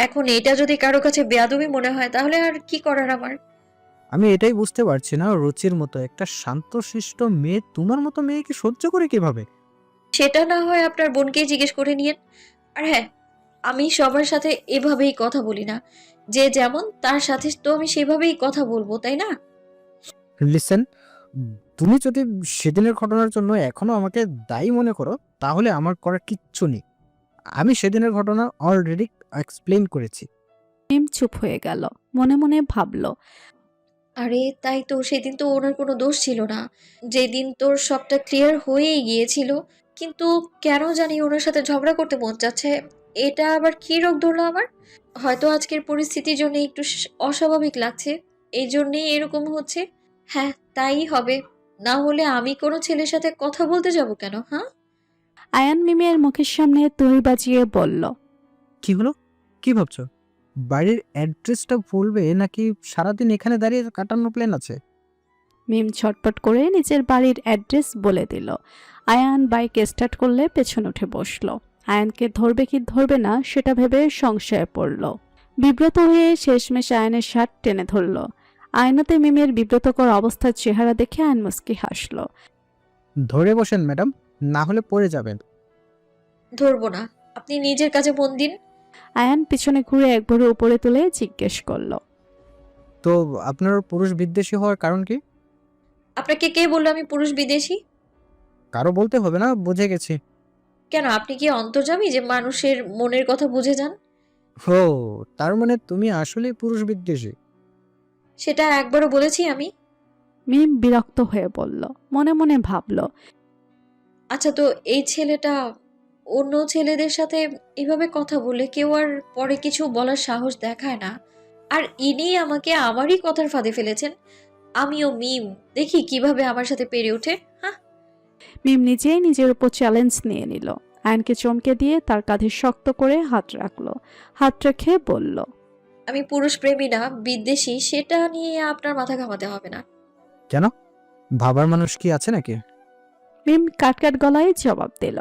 এখন এটা যদি কারো কাছে বেয়াদবি মনে হয় তাহলে আর কি করার আমার। আমি এটাই বুঝতে পারছি না, রুচির মতো একটা শান্তশিষ্ট মেয়ে তোমার মতো মেয়েকে সহ্য করে কিভাবে? সেটা না হয় আপনার বোনকেই জিজ্ঞেস করে নিয়েন। আর হ্যাঁ, আমি সবার সাথে এভাবেই কথা বলি না। যে যেমন তার সাথে তো আমি সেভাবেই কথা বলবো, তাই না? লিসেন, তুমি যদি সেদিনের ঘটনার জন্য এখনো আমাকে দায়ী মনে করো তাহলে আমার করার কিচ্ছু নেই। আমি সেদিনের ঘটনা অলরেডি এক্সপ্লেইন করেছি। মিম চুপ হয়ে গেল। মনে মনে ভাবল, আরে তাই তো, সেদিন তো ওনার কোনো দোষ ছিল না। যেদিন তোর সবটা ক্লিয়ার হয়েই গিয়েছিল, কিন্তু কেন জানি ওনার সাথে ঝগড়া করতে মন চাচ্ছে। এটা আবার কি রোগ ধরলো আমার? হয়তো আজকের পরিস্থিতির জন্য একটু অস্বাভাবিক লাগছে, এই জন্যেই এরকম হচ্ছে। হ্যাঁ, তাই হবে। না হলে আমি কোনো ছেলের সাথে কথা বলতে যাব কেন? হ্যাঁ, আয়ান মিমের মুখের সামনে তুই বাজিয়ে বলল, কি হলো? কি ভাবছো? বাড়ির অ্যাড্রেসটা বলবে নাকি সারাদিন এখানে দাঁড়িয়ে কাটানোর প্ল্যান আছে? মিম ছটপট করে নিজের বাড়ির অ্যাড্রেস বলে দিল। আয়ান বাইক স্টার্ট করলে পেছনে উঠে বসলো। আয়ানকে ধরবে কি ধরবে না সেটা ভেবে সংশয়ে পড়ল। বিব্রত হয়ে শেষমেশ আয়ানের শার্ট টেনে ধরল। আয়নাতে মিমের বিব্রতকর অবস্থার চেহারা দেখে আয়ন মুচকি হাসল। ধরে বসেন ম্যাডাম, না হলে পড়ে যাবেন। ধরবো না, আপনি নিজের কাছে মন দিন। আয়ান পিছনে ঘুরে একবারে উপরে তুলে জিজ্ঞেস করল, তো আপনার পুরুষ বিদ্বেষী হওয়ার কারণ কি? আপনাকে কে বললো আমি পুরুষ বিদেশী? কারো বলতে হবে না, বুঝে গেছি। কেন, আপনি কি অন্তর্যামী যে মানুষের মনের কথা বুঝে যান? ও, তার মানে তুমি আসলে পুরুষ বিদ্বেষী? সেটা একবারও বলেছি আমি? মিম বিরক্ত হয়ে বলল, মনে মনে ভাবল, আচ্ছা, তো এই ছেলেটা অন্য ছেলেদের সাথে এভাবে কথা বলে কেউ আর পরে কিছু বলার সাহস দেখায় না। আর ইনি আমাকে আমারই কথার ফাঁদে ফেলেছেন। আমিও মিম, দেখি কিভাবে আমার সাথে পেরে ওঠে। হ্যাঁ, মিম নিজেই নিজের উপর চ্যালেঞ্জ নিয়ে নিল। আয়নকে চমকে দিয়ে তার কাঁধে শক্ত করে হাত রাখলো। হাত রেখে বলল, আমি পুরুষ প্রেমী না, বিদ্বেষী, সেটা নিয়ে আপনার মাথা ঘামাতে হবে না। কেন? ভাবার মানুষ কি আছে নাকি? মিম কাটকাট গলায় জবাব দিল।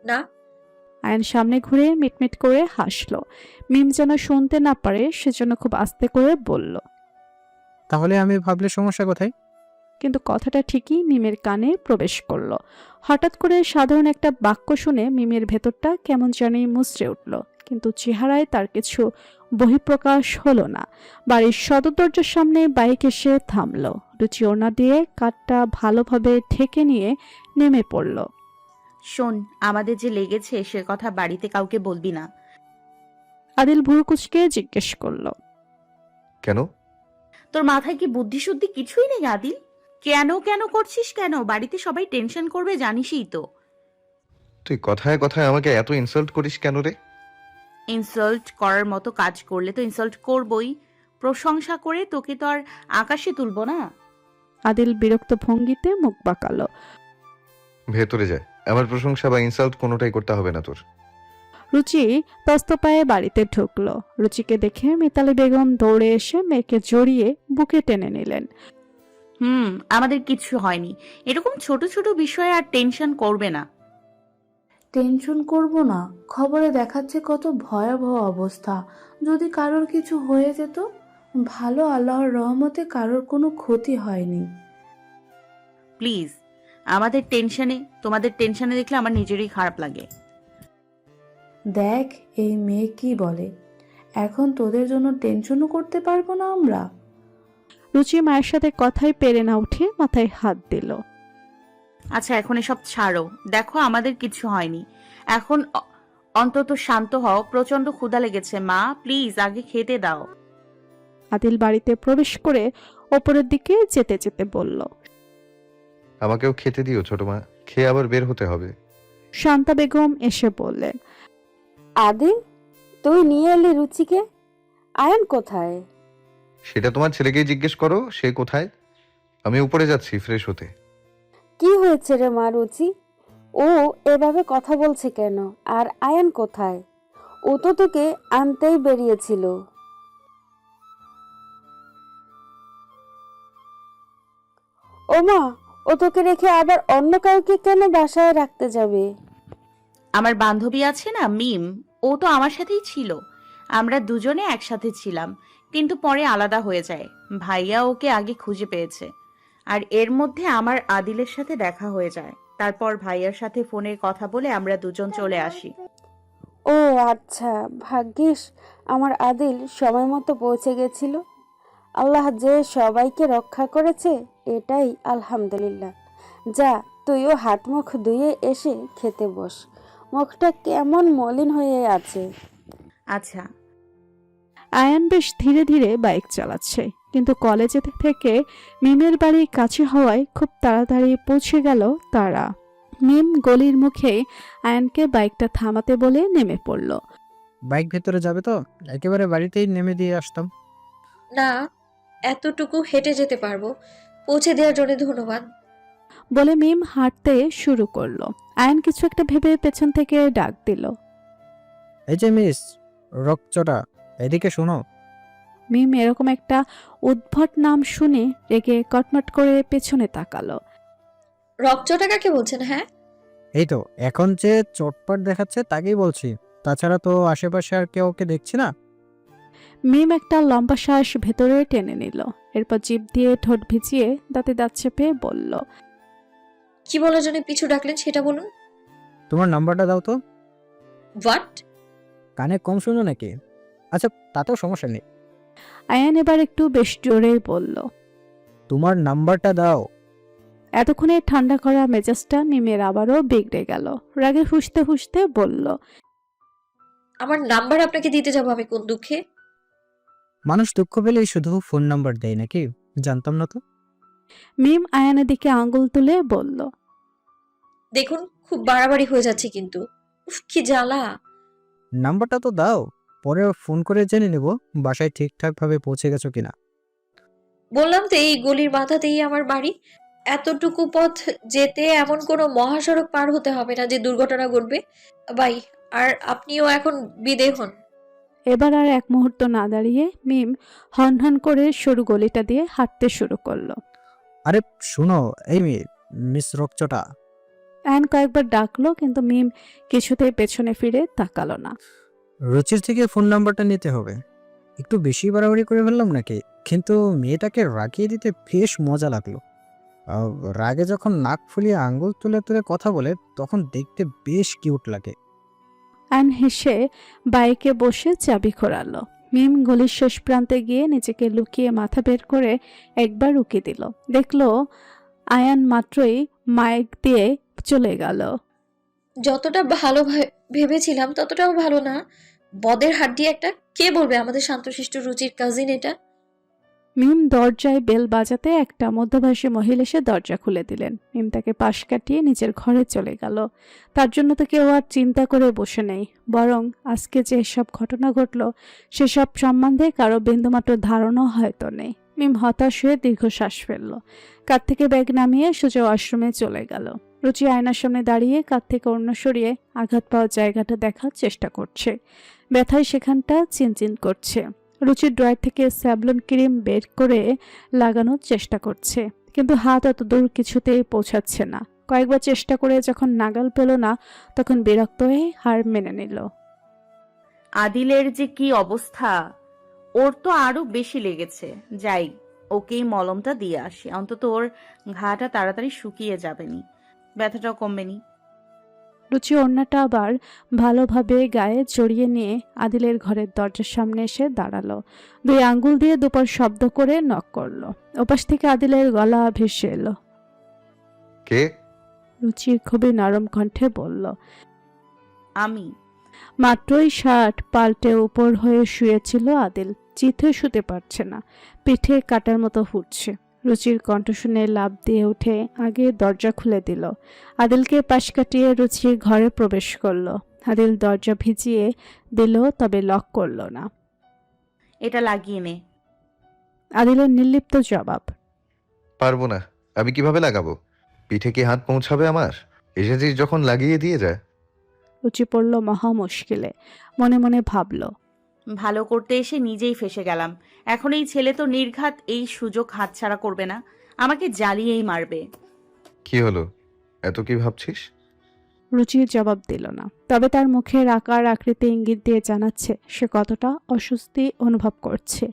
না। আয়ন সামনে ঘুরে মিটমিট করে হাসলো। মিম যেন শুনতে না পারে সেজন্য খুব আস্তে করে বলল, তাহলে আমি ভাবলে সমস্যা কোথায়? কিন্তু কথাটা ঠিকই মিমের কানে প্রবেশ করলো। হঠাৎ করে সাধারণ একটা বাক্য শুনে মিমের ভেতরটা কেমন জানি মুচড়ে উঠল, কিন্তু চেহারায় তার কিছু বহিঃপ্রকাশ হলো না। বাড়ির সদর দরজার সামনে বাইক এসে থামলো। রুচি ওড়না দিয়ে কাঠটা ভালোভাবে ঠেকে নিয়ে নেমে পড়ল। শোন, আমাদের যে লেগেছে সে কথা বাড়িতে কাউকে বলবি না। আদিল ভুরু কুচকে জিজ্ঞেস করলো, কেন? তোর মাথায় কি বুদ্ধি শুদ্ধি কিছুই নেই আদিল? কেন কেন করছিস কেন? বাড়িতে সবাই টেনশন করবে, জানিসই তো। তুই কথায় কথায় আমাকে এত ইনসাল্ট করিস কেন রে? ইনসাল্ট করার মতো কাজ করলে তো ইনসাল্ট করবই। প্রশংসা করে তোকে তো আর আকাশে তুলবো না। আদিল বিরক্ত ভঙ্গিতে মুখ বাঁকালো। ভেতরে যায়, আমার প্রশংসা বা ইনসাল্ট কোনোটাই করতে হবে না তোর। রুচি তস্ত পায়ে বাড়িতে ঢুকলো। রুচিকে দেখে মিতালি বেগম দৌড়ে এসে মেয়েকে জড়িয়ে বুকে টেনে নিলেন। আমাদের কিছু হয়নি। এরকম ছোট ছোট বিষয়ে আর টেনশন করবে না। টেনশন করব না? খবরে দেখাচ্ছে কত ভয়াবহ অবস্থা। যদি কারোর কিছু হয়ে যেত। ভালো, আল্লাহর রহমতে কারোর কোনো ক্ষতি হয়নি। প্লিজ, তোমাদের টেনশনে দেখলে আমার নিজেরই খারাপ লাগে। দেখ এই মেয়ে কি বলে। এখন তোদের জন্য টেনশনও করতে পারবো না আমরা? রুচি মায়ের সাথে কথাই পেরে না উঠে মাথায় হাত দিল। আচ্ছা, এখন এসব ছাড়ো। দেখো আমাদের কিছু হয়নি। এখন অন্তত শান্ত হও। প্রচন্ড ক্ষুধা লেগেছে মা, প্লিজ আগে খেতে দাও। আদিল বাড়িতে প্রবেশ করে ওপরের দিকে যেতে যেতে বলল, আমাকেও খেতে দিও ছোট মা, খেয়ে আবার বের হতে হবে। শান্তা বেগম এসে বললেন, আদিল, তুই নিয়ে এলি রুচিকে? আয়ন কোথায়? সেটা তোমার ছেলেকেই জিজ্ঞেস করো, সে কোথায়। আমি উপরে যাচ্ছি ফ্রেশ হতে। কি হয়েছে রে মা রুচি? ও এভাবে কথা বলছে কেন? আর আয়ন কোথায়? ও তো তোকে আনতেই বেরিয়েছিল। ও মা, ও তোকে রেখে আবার অন্য কাউকে কেন বাসায় রাখতে যাবে? আমার বান্ধবী আছে না মিম, ও তো আমার সাথেই ছিল। আমরা দুজনে একসাথে ছিলাম, কিন্তু পরে আলাদা হয়ে যায়। ভাইয়া ওকে আগে খুঁজে পেয়েছে, আর এর মধ্যে আমার আদিলের সাথে দেখা হয়ে যায়। তারপর ভাইয়ার সাথে ফোনে কথা বলে আমরা দুজন চলে আসি। ও আচ্ছা, ভাগ্যিস আমার আদিল সময় মতো পৌঁছে গেছিল। আল্লাহ যে সবাইকে রক্ষা করেছে, এটাই আলহামদুলিল্লাহ। যা, তুইও হাত মুখ ধুয়ে এসে খেতে বস। মুখটা কেমন মলিন হয়ে আছে। আচ্ছা। আয়ান বেশ ধীরে ধীরে বাইক চালাচ্ছে, কিন্তু কলেজে থেকে মিমের বাড়ি কাছে হওয়ায় খুব তাড়াতাড়ি পৌঁছে গেল তারা। মিম গলির মুখে আয়ানকে বাইকটা থামাতে বলে নেমে পড়ল। বাইক ভেতরে যাবে তো একেবারে বাড়িতেই নেমে দিয়ে আসতাম। না, এতটুকু হেঁটে যেতে পারবো। পৌঁছে দেওয়ার জন্য ধন্যবাদ। বলে মিম হাঁটতে শুরু করলো। আয়ান কিছু একটা ভেবে পেছন থেকে ডাক দিল, এই যে মিস রকচটা, এদিকে শোনো। মিম এরকম একটা উদ্ভট নাম শুনে রেগে কটমট করে পেছনে তাকালো। রকচটা কাকে বলছেন? হ্যাঁ, এই তো এখন যে চটপট দেখাচ্ছে তাকেই বলছি। তাছাড়া তো আশেপাশে আর কেউ ওকে দেখছি না। মিম একটা লম্বা শ্বাস ভেতরে টেনে নিল, এরপর জিভ দিয়ে ঠোঁট ভিজিয়ে দাঁতে দাঁত চেপে বলল, কি বলার জন্য পিছু ডাকলেন সেটা বলুন। তোমার নাম্বারটা দাও তো। হোয়াট? কানে কম শুনো নাকি? আচ্ছা, তাতেও সমস্যা নেই। আয়ান এবার একটু বেশ জোরেই বলল। তোমার নাম্বারটা দাও। এতক্ষণে ঠান্ডা করা মেজাজটা মিমের আবারও বিগড়ে গেল। রাগে ফুঁসতে ফুঁসতে বলল, আমার নাম্বার আপনাকে দিতে যাবো আমি কোন দুঃখে? মানুষ দুঃখ পেলেই শুধু ফোন নাম্বার দেয় নাকি? জানতাম না তো। মিম আয়ানের দিকে আঙ্গুল তুলে বলল, দেখুন খুব বাড়াবাড়ি হয়ে যাচ্ছে কিন্তু। উফ কি জ্বালা। নাম্বারটা তো দাও, পরে ফোন করে জেনে নেব বাসায় ঠিকঠাকভাবে পৌঁছে গেছো কিনা। বললাম তো এই গলির মাথাতেই আমার বাড়ি। এতটুকু পথ যেতে এমন কোনো মহাসড়ক পার হতে হবে না যে দুর্ঘটনা ঘটবে। বাই। আর আপনিও এখন বিদেয় হন। এবার আর এক মুহূর্ত না দাঁড়িয়ে মিম হন হন করে সরু গলিটা দিয়ে হাঁটতে শুরু করলো। আরে শুনো, এই মিস রকচটা। আয়ান কয়েকবার ডাকলো কিন্তু মিম কিছুতেই পেছনে ফিরে তাকালো না। রুচির থেকে ফোন নাম্বারটা নিতে হবে। একটু বেশি বাড়াবাড়ি করে ফেললাম নাকি? কিন্তু মেয়েটাকে রাগিয়ে দিতে বেশ মজা লাগলো। রাগে যখন নাক ফুলিয়ে আঙ্গুল তুলে তুলে কথা বলে তখন দেখতে বেশ কিউট লাগে। আয়ান হেসে বাইকে বসে চাবি ঘোরালো। মিম গলির শেষ প্রান্তে গিয়ে নিজেকে লুকিয়ে মাথা বের করে একবার উকি দিল। দেখলো আয়ান মাত্রই মাইক দিয়ে চলে গেল। যতটা ভালো ভেবেছিলাম ততটাও ভালো না। বদের হাড্ডি একটা। কে বলবে আমাদের শান্তশিষ্ট রুচির কাজিন এটা? মিম দরজায় বেল বাজাতে একটা মধ্যবয়সী মহিলা এসে দরজা খুলে দিলেন। মিম তাকে পাশ কাটিয়ে নিজের ঘরে চলে গেল। তার জন্য তো কেউ আর চিন্তা করে বসে নেই, বরং আজকে যে সব ঘটনা ঘটল সেসব সম্বন্ধে কারো বিন্দুমাত্র ধারণা হয়তো নেই। মিম হতাশ হয়ে দীর্ঘশ্বাস ফেলল। কাঁধ থেকে ব্যাগ নামিয়ে সোজা ওয়াশরুমে চলে গেল। রুচি আয়নার সামনে দাঁড়িয়ে কাঁধ থেকে ওড়না সরিয়ে আঘাত পাওয়ার জায়গাটা দেখার চেষ্টা করছে। ব্যথায় সেখানটা চিনচিন করছে। রুচির ড্রয়ার থেকে স্যাভলন ক্রিম বের করে লাগানোর চেষ্টা করছে, কিন্তু হাত অত দূর কিছুতেই পৌঁছাচ্ছে না। কয়েকবার চেষ্টা করে যখন নাগাল পেল না তখন বিরক্ত হয়ে হার মেনে নিল। আদিলের যে কি অবস্থা, ওর তো আরো বেশি লেগেছে। যাই, ওকেই মলমটা দিয়ে আসি, অন্তত ওর ঘাটা তাড়াতাড়ি শুকিয়ে যাবেনি, ব্যথাটাও কমবেনি। রুচি ওড়নাটা আবার ভালোভাবে গায়ে জড়িয়ে নিয়ে আদিলের ঘরের দরজার সামনে এসে দাঁড়ালো। দুই আঙ্গুল দিয়ে দুপার শব্দ করে নক করলো। ওপাশ থেকে আদিলের গলা ভেসে এলো। কে? রুচি খুবই নরম কণ্ঠে বলল। আমি। মাত্রই শার্ট পাল্টে উপর হয়ে শুয়েছিল আদিল। চিত হয়ে শুতে পারছে না, পিঠে কাটার মতো ফুটছে। রুচির কণ্ঠ শুনে লাফ দিয়ে উঠে আগে দরজা খুলে দিল। আদিলকে পাশ কাটিয়ে রুচি ঘরে প্রবেশ করলো। আদিল দরজা ভিজিয়ে দিল, তবে লক করলো না। এটা লাগিয়ে নে। আদিলের নির্লিপ্ত জবাব। পারবো না। আমি কিভাবে লাগাবো? পিঠে কি হাত পৌঁছাবে আমার? এসেছিস যখন লাগিয়ে দিয়ে যা। রুচি পড়ল মহা মুশকিলে। মনে মনে ভাবল, ভালো করতে এসে নিজেই ফেসে গেলাম। এখন এই ছেলে তো নির্ঘাত এই সুযোগ হাতছাড়া করবে না, আমাকে জ্বালিয়েই মারবে। কি হলো? এত কি ভাবছিস? রুচির জবাব দিল না, তবে তার মুখের আকার আকৃতি ইঙ্গিত দিয়ে জানাচ্ছে সে কতটা অস্বস্তি অনুভব করছে।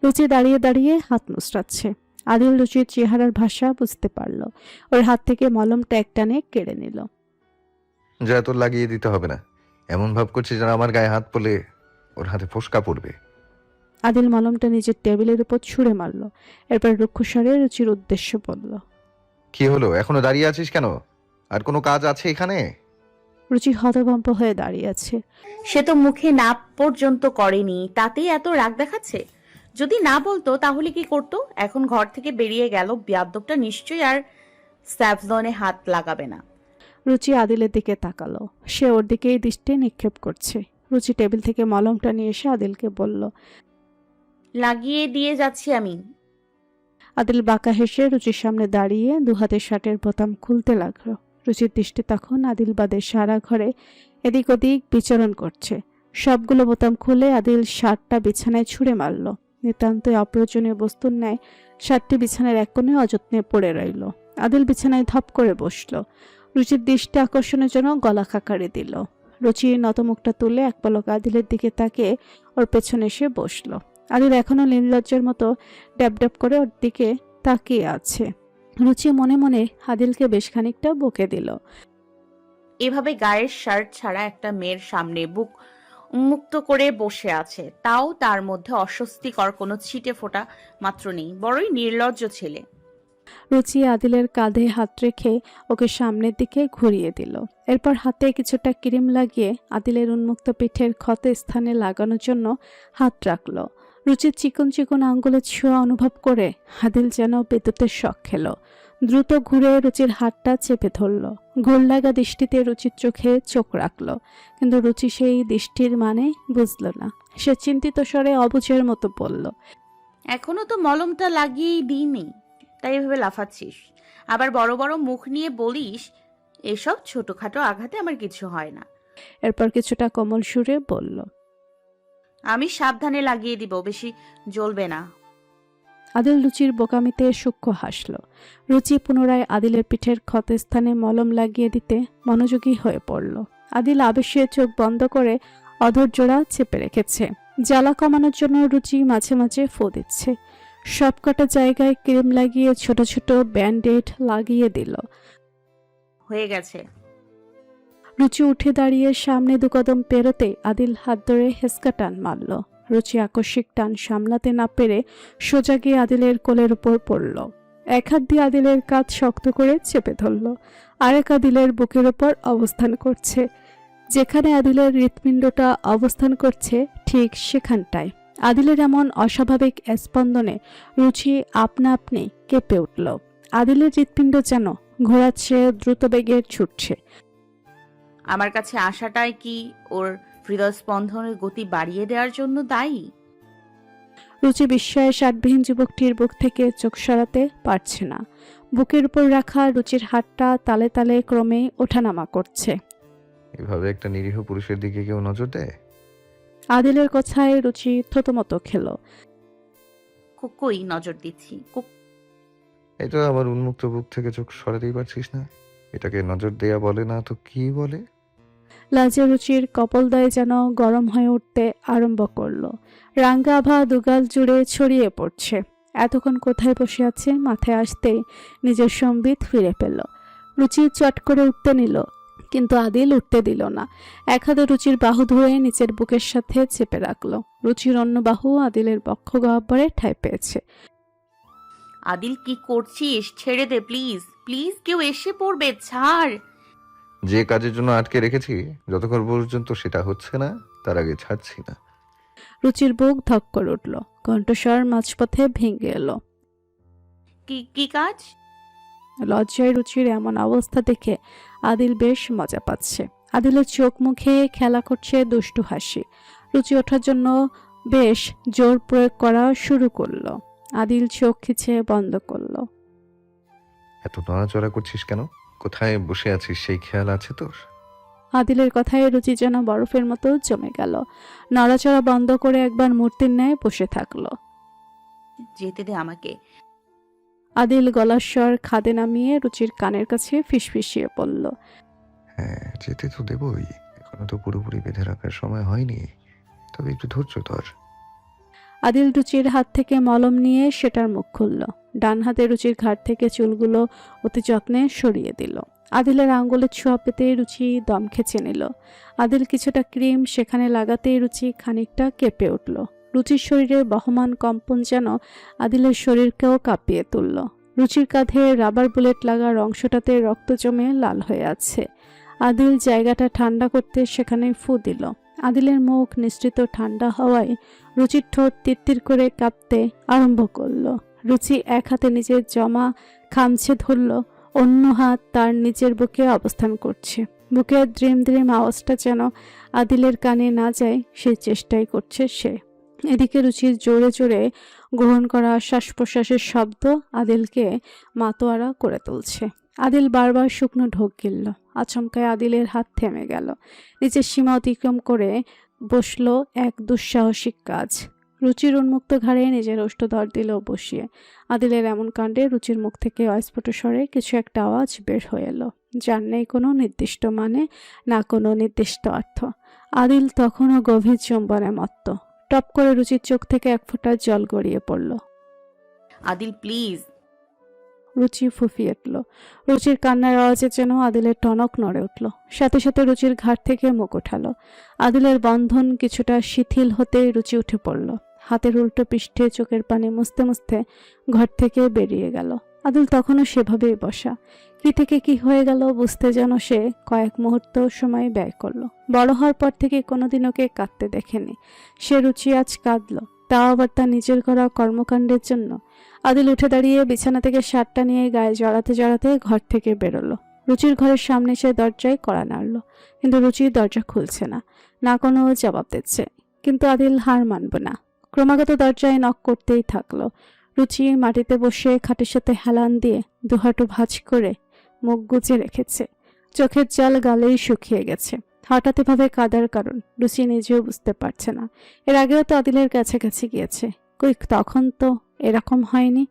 রুচি দাঁড়িয়ে দাঁড়িয়ে হাত মুচড়াচ্ছে। আদিল রুচির চেহারার ভাষা বুঝতে পারল। ওর হাত থেকে মলমটা একটানে কেড়ে নিল। যা, তোর লাগিয়ে দিতে হবে না। এমন ভাব করছিস যেন আমার গায়ে হাত পড়লে ওর হাতে ফোসকা পড়বে। আদিল মলমটা নিজের টেবিলের উপর ছুঁড়ে মারল। এরপর রুক্ষস্বরে রুচির উদ্দেশ্য বলল। কি হলো? এখনো দাঁড়িয়ে আছিস কেন? আর কোনো কাজ আছে এখানে? রুচি হতভম্ব হয়ে দাঁড়িয়ে আছে। সে তো মুখে না পর্যন্ত করেনি, তাতেই এত রাগ দেখাচ্ছে। যদি না বলতো তাহলে কি করতো? এখন ঘর থেকে বেরিয়ে গেল, বেয়াদ্দবটা নিশ্চয়ই আর স্যাভলনে হাত লাগাবে না। রুচি আদিলের দিকে তাকালো। সে ওর দিকেই দৃষ্টি নিক্ষেপ করছে। রুচি টেবিল থেকে মলমটা নিয়ে এসে আদিলকে বলল। লাগিয়ে দিয়ে যাচ্ছি আমি। আদিল বাঁকা হেসে রুচির সামনে দাঁড়িয়ে দুহাতে শার্টের বোতাম খুলতে লাগলো। রুচির দৃষ্টি তখন আদিল বাদে সারা ঘরে এদিক ওদিক বিচরণ করছে। সবগুলো বোতাম খুলে আদিল শার্টটা বিছানায় ছুঁড়ে মারল। নিতান্তই অপ্রয়োজনীয় বস্তুর ন্যায় শার্টটি বিছানার এক কোণে অযত্নে পড়ে রইল। আদিল বিছানায় ধপ করে বসল। রুচির দৃষ্টি আকর্ষণের জন্য গলা খাকারি দিল। রুচি নতমুখটা তুলে এক পলক আদিলের দিকে তাকিয়ে ওর পেছনে এসে বসলো। আদিল এখনো নির্লজ্জের মতো ড্যাব ড্যাব করে ওর দিকে তাকিয়ে আছে। রুচি মনে মনে আদিলকে বেশ খানিকটা বকে দিল। এভাবে গায়ের শার্ট ছাড়া একটা মেয়ের সামনে বুক উন্মুক্ত করে বসে আছে, তাও তার মধ্যে অস্বস্তিকর কোনো ছিটে ফোঁটা মাত্র নেই। বড়ই নির্লজ্জ ছেলে। রুচি আদিলের কাঁধে হাত রেখে ওকে সামনের দিকে ঘুরিয়ে দিল। এরপর হাতে কিছুটা ক্রিম লাগিয়ে আদিলের উন্মুক্ত পিঠের ক্ষত স্থানে লাগানোর জন্য হাত রাখলো। রুচির চিকন চিকন আঙ্গুলের ছোঁয়া অনুভব করে আদিল যেন বিদ্যুতের শক খেল। দ্রুত ঘুরে রুচির হাতটা চেপে ধরল। ঘোর লাগা দৃষ্টিতে রুচির চোখে চোখ রাখল, কিন্তু রুচি সেই দৃষ্টির মানে বুঝল না। সে চিন্তিত স্বরে অবুঝের মতো বলল, এখনো তো মলমটা লাগিয়েই দিইনি, তাই এভাবে লাফাচ্ছিস। আবার বড় বড় মুখ নিয়ে বলিস এসব ছোটখাটো আঘাতে আমার কিছু হয় না। এরপর কিছুটা কোমল সুরে বলল, আমি সাবধানে লাগিয়ে দিব, বেশি জ্বলবে না। আদিল রুচির বোকামিতে সূক্ষ্ম হাসল। রুচি পুনরায় আদিলের পিঠের ক্ষতস্থানে মলম লাগিয়ে দিতে মনোযোগী হয়ে পড়ল। আদিল আবেশে চোখ বন্ধ করে অধৈর্যরা চেপে রেখেছে। জ্বালা কমানোর জন্য রুচি মাঝে মাঝে ফু দিচ্ছে। সবকটা জায়গায় ক্রিম লাগিয়ে ছোট ছোট ব্যান্ডেড লাগিয়ে দিল। হয়ে গেছে। রুচি উঠে দাঁড়িয়ে সামনে দুকদম পেরোতে আদিল হাত ধরে হেসকা টান মারল। রুচি আকস্মিক টান সামলাতে না পেরে সোজা গিয়ে আদিলের কোলের উপর পড়ল। এক হাত দিয়ে আদিলের কাঁধ শক্ত করে চেপে ধরল, আরেক আদিলের বুকের উপর অবস্থান করছে। যেখানে আদিলের হৃৎপিণ্ডটা অবস্থান করছে ঠিক সেখানটায়। আদিলের এমন অস্বাভাবিক স্পন্দনে রুচি আপনা আপনি কেঁপে উঠল। আদিলের হৃৎপিণ্ড যেন ঘোরাচ্ছে, দ্রুত বেগে ছুটছে। আমার কাছে আসাটাই কি ওর হৃদস্পন্দনের গতি বাড়িয়ে দেওয়ার জন্য দায়ী? রুচি বিস্ময়ে সাতবিহীন যুবকটির বুক থেকে চোখ সরাতে পারছে না। বুকের উপর রাখা রুচির হাতটা তালে তালে ক্রমে ওঠানামা করছে। এভাবে একটা নিরীহ পুরুষের দিকে কেউ নজর দেয়? আদিলের কথায় রুচি থতমত খেল। কই নজর দিচ্ছি? এটা আমার উন্মুক্ত বুক থেকে চোখ সরাতেই পারছিস না? এটাকে নজর দেয়া বলে না তো কি বলে? লাজে রুচির কপলদয় যেন গরম হয়ে উঠতে আরম্ভ করল। রাঙ্গা আভা দুগাল জুড়ে ছড়িয়ে পড়ছে। এতক্ষণ কোথায় বসে আছে মাথায় আসতেই নিজের সম্বিত ফিরে পেল। রুচি চট করে উঠতে নিল, কিন্তু আদিল উঠতে দিল না। এক হাতে রুচির বাহু ধরে নিচের বুকের সাথে চেপে রাখল। রুচির অন্য বাহু আদিলের বক্ষ গহ্বরে ঠাঁই পেয়েছে। আদিল কি করছিস? ছেড়ে দে প্লিজ, প্লিজ, কেউ এসে পড়বে, ছাড়। যে কাজের জন্য আটকে রেখেছি যতক্ষণ পর্যন্ত সেটা হচ্ছে না তার আগে ছাড়ছি না। রুচির বুক ধক করে উঠল, কণ্ঠস্বর মাঝপথে ভেঙে এলো। কি কাজ? লজ্জায় রুচির এমন অবস্থা দেখে আদিল বেশ মজা পাচ্ছে। আদিলের চোখ মুখে খেলা করছে দুষ্টু হাসি। রুচি ওঠার জন্য বেশ জোর প্রয়োগ করা শুরু করলো। আদিল চোখ খিচে বন্ধ করলো। এত নড়াচড়া করছিস কেন? কোথায় বসে আছিস সেই খেয়াল আছে তোর? আদিলের কথায় রুচি যেন বরফের মতো জমে গেল। নড়াচড়া বন্ধ করে একবার মূর্তির ন্যায় বসে থাকলো। যেতে দে আমাকে। আদিল গলার স্বর খাদে নামিয়ে রুচির কানের কাছে ফিসফিসিয়ে পড়ল। হ্যাঁ, যেতে তো দেবই। এখনো তো পুরোপুরি বেঁধে রাখার সময় হয়নি, তবে একটু ধৈর্য ধর। আদিল রুচির হাত থেকে মলম নিয়ে সেটার মুখ খুলল। ডান হাতে রুচির ঘাট থেকে চুলগুলো অতি যত্নে সরিয়ে দিল। আদিলের আঙ্গুলের ছোঁয়া পেতেই রুচি দম খেঁচে নিল। আদিল কিছুটা ক্রিম সেখানে লাগাতেই রুচি খানিকটা কেঁপে উঠল। রুচির শরীরের বহমান কম্পন যেন আদিলের শরীরকেও কাঁপিয়ে তুলল। রুচির কাঁধে রাবার বুলেট লাগার অংশটাতে রক্ত জমে লাল হয়ে আছে। আদিল জায়গাটা ঠান্ডা করতে সেখানে ফু দিল। আদিলের মুখ নিঃসৃত ঠান্ডা হওয়ায় রুচির ঠোঁট তিরতির করে কাঁপতে আরম্ভ করলো। রুচি এক হাতে নিজের জমা খামছে ধরল, অন্য হাত তার নিচের বুকে অবস্থান করছে। বুকের দ্রিম দ্রিম আওয়াজটা যেন আদিলের কানে না যায় সেই চেষ্টাই করছে সে। এদিকে রুচির জোরে জোরে গ্রহণ করা শ্বাস প্রশ্বাসের শব্দ আদিলকে মাতোয়ারা করে তুলছে। আদিল বারবার শুকনো ঢোক গিলল। আচমকায় আদিলের হাত থেমে গেল। নিজের সীমা অতিক্রম করে বসলো এক দুঃসাহসিক কাজ। রুচির উন্মুক্ত ঘাড়ে নিজের ওষ্ঠধর দিল বসিয়ে। আদিলের এমন কাণ্ডে রুচির মুখ থেকে অস্ফুট স্বরে কিছু একটা আওয়াজ বের হয়ে এলো, যার নেই কোনো নির্দিষ্ট মানে, না কোনো নির্দিষ্ট অর্থ। আদিল তখনও গভীর চুম্বনে মত্ত। টপ করে রুচির চোখ থেকে এক ফোঁটা জল গড়িয়ে পড়ল। আদিল প্লিজ। রুচি ফুফিয়ে উঠল। রুচির কান্নার আওয়াজে যেন আদিলের টনক নড়ে উঠল। সাথে সাথে রুচির ঘাট থেকে মুখ ওঠালো। আদিলের বন্ধন কিছুটা শিথিল হতেই রুচি উঠে পড়ল। হাতের উল্টো পৃষ্ঠে চোখের পানি মুছতে মুছতে ঘর থেকে বেরিয়ে গেল। আদিল তখনও সেভাবেই বসা। কি থেকে কি হয়ে গেল বুঝতে যেন সে কয়েক মুহূর্ত সময় ব্যয় করলো। বড় হওয়ার পর থেকে কোনোদিন ওকে কাঁদতে দেখেনি। সে রুচি আজ কাঁদল। তাও আবার তার নিজের করা কর্মকাণ্ডের জন্য। আদিল উঠে দাঁড়িয়ে বিছানা থেকে শার্টটা নিয়ে গায়ে জড়াতে জড়াতে ঘর থেকে বেরোলো। রুচির ঘরের সামনে সে দরজায় কড়া নাড়ল, কিন্তু রুচির দরজা খুলছে না, না কোনো জবাব দিচ্ছে। কিন্তু আদিল হার মানবে না, ক্রমাগত দরজায় নক করতেই থাকলো। রুচি মাটিতে বসে খাটের সাথে হেলান দিয়ে দুহাঁটু ভাঁজ করে মুখ গুজে রেখেছে। চোখের জল গালেই শুকিয়ে গেছে। হঠাৎ এভাবে কাঁদার কারণ রুচি নিজেও বুঝতে পারছে না। এর আগেও তো আদিলের কাছাকাছি গিয়েছে, কই তখন তো এরকম হয়নি।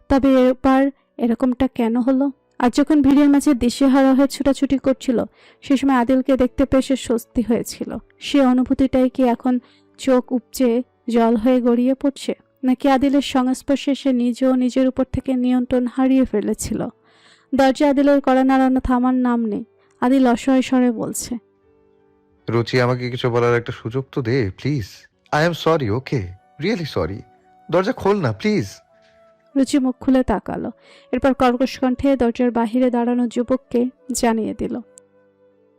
তবে এবার এরকমটা কেন হলো? আর যখন ভিড়ের মাঝে দিশেহারা হয়ে ছুটাছুটি করছিল, সে সময় আদিলকে দেখতে পেয়ে সে স্বস্তি হয়েছিল। সে অনুভূতিটাই কি এখন চোখ উপচে জল হয়ে গড়িয়ে পড়ছে, নাকি আদিলের সংস্পর্শে সে নিজেও নিজের উপর থেকে নিয়ন্ত্রণ হারিয়ে ফেলেছিল? দরজা আদিলের কড়া নাড়ানো থামার নাম নেই। আদিল অসহায় স্বরে বলছে, রুচি, আমাকে কিছু বলার একটা সুযোগ তো দে please. I am sorry, okay, really sorry. দরজা খোল না প্লিজ। রুচি মুখ খুলে তাকালো। এরপর কর্কশ কণ্ঠে দরজার বাহিরে দাঁড়ানো যুবককে জানিয়ে দিল,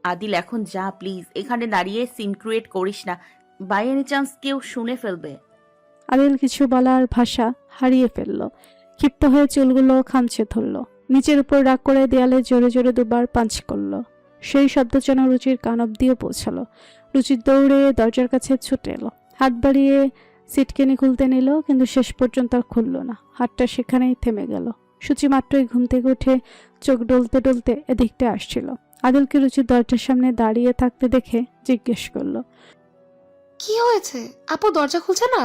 আদিল এখন যা প্লিজ, এখানে দাঁড়িয়ে সিন ক্রিয়েট করিস না, বাই এনি চান্স কেউ শুনে ফেলবে। আদিল কিছু বলার ভাষা হারিয়ে ফেলল। ক্ষিপ্ত হয়ে চুলগুলো খামচে ধরল, নিচের উপর রাগ করে দেয়ালে জোরে জোরে দুবার পাঞ্চ করল। সেই শব্দ যেন রুচির কান অব্দিও পৌঁছালো। রুচি দৌড়ে দরজার কাছে ছুটে এলো, হাত বাড়িয়ে সিটকেনি খুলতে নিল, কিন্তু শেষ পর্যন্ত আর খুলল না। হাতটা সেখানেই থেমে গেল। সূচি মাত্রই ঘুম থেকে উঠে চোখ ডলতে ডলতে এদিকটা আসছিল। আদিলকে রুচির দরজার সামনে দাঁড়িয়ে থাকতে দেখে জিজ্ঞেস করলো, কি হয়েছে আপু, দরজা খুলছে না?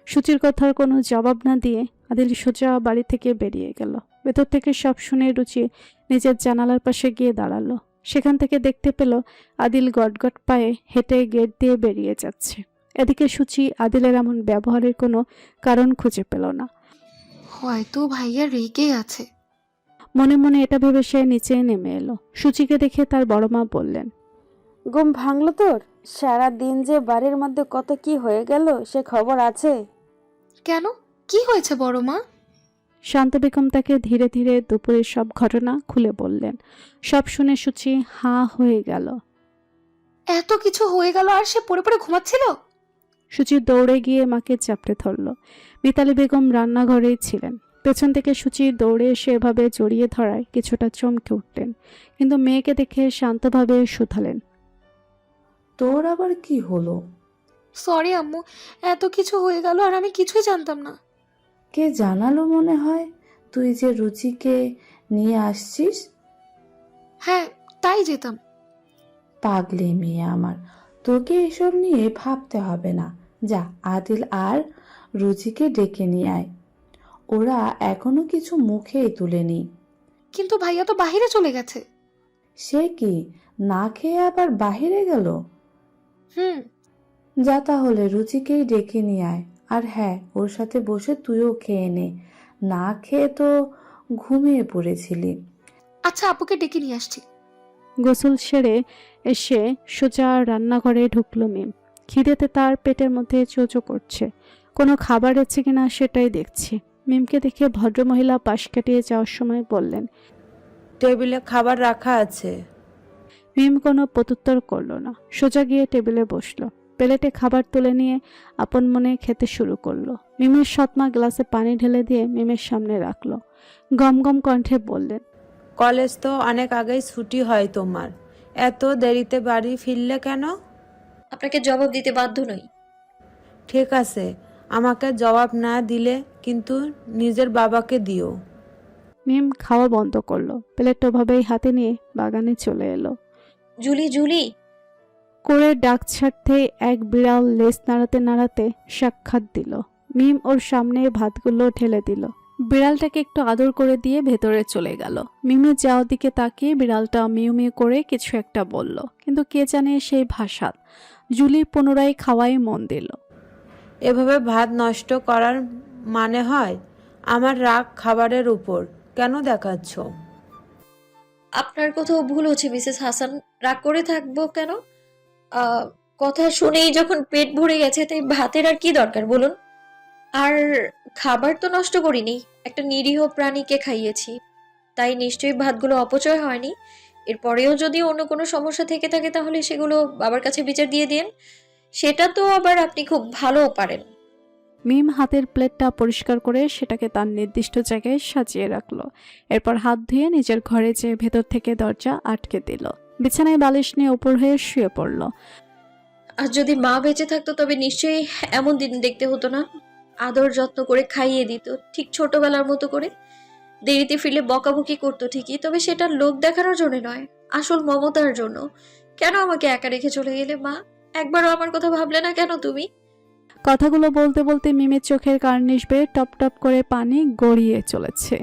সূচির কথার কোনো জবাব না দিয়ে আদিল সোজা বাড়ি থেকে বেরিয়ে গেল। ভেতর থেকে সব শুনে রুচি নিজের জানালার পাশে গিয়ে দাঁড়ালো। সেখান থেকে দেখতে পেল আদিল গটগট পায়ে হেঁটে গেট দিয়ে বেরিয়ে যাচ্ছে। এদিকে সূচি আদিলের এমন ব্যবহারের কোনো কারণ খুঁজে পেল না। হয়তো ভাইয়া রেগে আছে। মনে মনে এটা ভেবে সে নিচে নেমে এলো। সূচিকে দেখে তার বড় মা বললেন, ঘুম ভাঙলো তোর? সারা দিন যে বাড়ির মধ্যে কত কি হয়ে গেল সে খবর আছে? কেন, কি হয়েছে বড় মা? শান্ত বেগম তাকে ধীরে ধীরে দুপুরের সব ঘটনা খুলে বললেন। সব শুনে সূচি হাঁ হয়ে গেল। এত কিছু হয়ে গেল আর সে পড়ে পড়ে ঘুমাচ্ছিল? সূচি দৌড়ে গিয়ে মাকে চাপড়ে ধরল। মিতালি বেগম রান্নাঘরেই ছিলেন। পেছন থেকে সূচি দৌড়ে এসে এভাবে জড়িয়ে ধরায় কিছুটা চমকে উঠলেন, কিন্তু মেয়েকে দেখে শান্তভাবে শুধালেন, তোর আবার কি হলো? সরি আম্মু, এত কিছু হয়ে গেল আর আমি কিছুই জানতাম না। কে জানালো মনে হয় তুই যে রুচিকে নিয়ে আসছিস? হ্যাঁ, তাই যেতাম। পাগলি মেয়ে আমার, তোকে এসব নিয়ে ভাবতে হবে না। যা, আদিল আর রুচিকে ডেকে নিয়ে আয়। ওরা এখনো কিছু মুখেই তুলেনি। কিন্তু ভাইয়া তো বাইরে চলে গেছে। সে কি, না খেয়ে আবার বাহিরে গেল? হুম। যা তাহলে রুচিকেই ডেকে নিয়ে আয়। আর হ্যাঁ, ওর সাথে বসে তুইও খেয়ে নে, না খেয়ে তো ঘুমিয়ে পড়েছিলি। আচ্ছা, আপুকে ডেকে নিয়ে আসছি। গোসল সেরে এসে সোজা রান্নাঘরে ঢুকলো মিম। খিদেতে তার পেটের মধ্যে চোচো করছে। কোনো খাবার আছে কিনা সেটাই দেখছি। মিমকে দেখে ভদ্রমহিলা পাশ কাটিয়ে যাওয়ার সময় বললেন, টেবিলে খাবার রাখা আছে। মিম কোনো প্রত্যুত্তর করলো না, সোজা গিয়ে টেবিলে বসলো। প্লেটে খাবার তুলে নিয়ে আপন মনে খেতে শুরু করলো। মিমের সৎমা গ্লাসে পানি ঢেলে দিয়ে মিমের সামনে রাখলো। গম গম কণ্ঠে বললেন, কলেজ তো অনেক আগেই ছুটি হয় তোমার, এত দেরিতে বাড়ি ফিরলে কেন? আপনাকে জবাব দিতে বাধ্য নই। ঠিক আছে, আমাকে জবাব না দিলে কিন্তু নিজের বাবাকে দিও। মিম খাওয়া বন্ধ করলো। প্লেট ওভাবেই হাতে নিয়ে বাগানে চলে এলো। জুলি, জুলি করে ডাক ছাড়তে এক বিড়াল লেজ নাড়াতে নাড়াতে সাক্ষাৎ দিল। মিম ওর সামনে ভাতগুলো ঢেলে দিল। বিড়ালটাকে একটু আদর করে দিয়ে ভেতরে চলে গেল। মিমের যাওয়ার দিকে তাকিয়ে বিড়ালটা মিউ মিউ করে কিছু একটা বলল, কিন্তু কে জানে সেই ভাষা। জুলি পুনরায় খাওয়ায় মন দিল। এভাবে ভাত নষ্ট করার মানে হয়? আমার রাগ খাবারের উপর কেন দেখাচ্ছ? আপনার কোথাও ভুল হচ্ছে মিসেস হাসান। রাগ করে থাকবো কেন? কথা শুনেই যখন পেট ভরে গেছে, তাই ভাতের আর কি দরকার বলুন? আর খাবার তো নষ্ট করিনি, একটা নিরীহ প্রাণীকে খাইয়েছি, তাই নিশ্চয়ই ভাতগুলো অপচয় হয়নি। এরপরেও যদি অন্য কোনো সমস্যা থেকে থাকে তাহলে সেগুলো বাবার কাছে বিচার দিয়ে দিন। সেটা তো আবার আপনি খুব ভালোও পারেন। মিম হাতের প্লেটটা পরিষ্কার করে সেটাকে তার নির্দিষ্ট জায়গায় সাজিয়ে রাখলো। এরপর হাত ধুয়ে নিজের ঘরে যেয়ে ভেতর থেকে দরজা আটকে দিল। বিছানায় বালিশ নিয়ে উপর হয়ে শুয়ে পড়ল। আর যদি মা বেঁচে থাকতো তবে নিশ্চয়ই এমন দিন দেখতে হতো না। আদর যত্ন করে খাইয়ে দিত ঠিক ছোটবেলার মতো করে। দেরিতে ফিরলে বকাবকি করতো ঠিকই, তবে সেটা লোক দেখানোর জন্য নয়, আসল মমতার জন্য। কেন আমাকে একা রেখে চলে গেলে মা? একবারও আমার কথা ভাবলে না কেন তুমি? কথাগুলো বলতে বলতে মিমের চোখের কার্নিশ বেয়ে টপ টপ করে পানি গড়িয়ে চলেছে।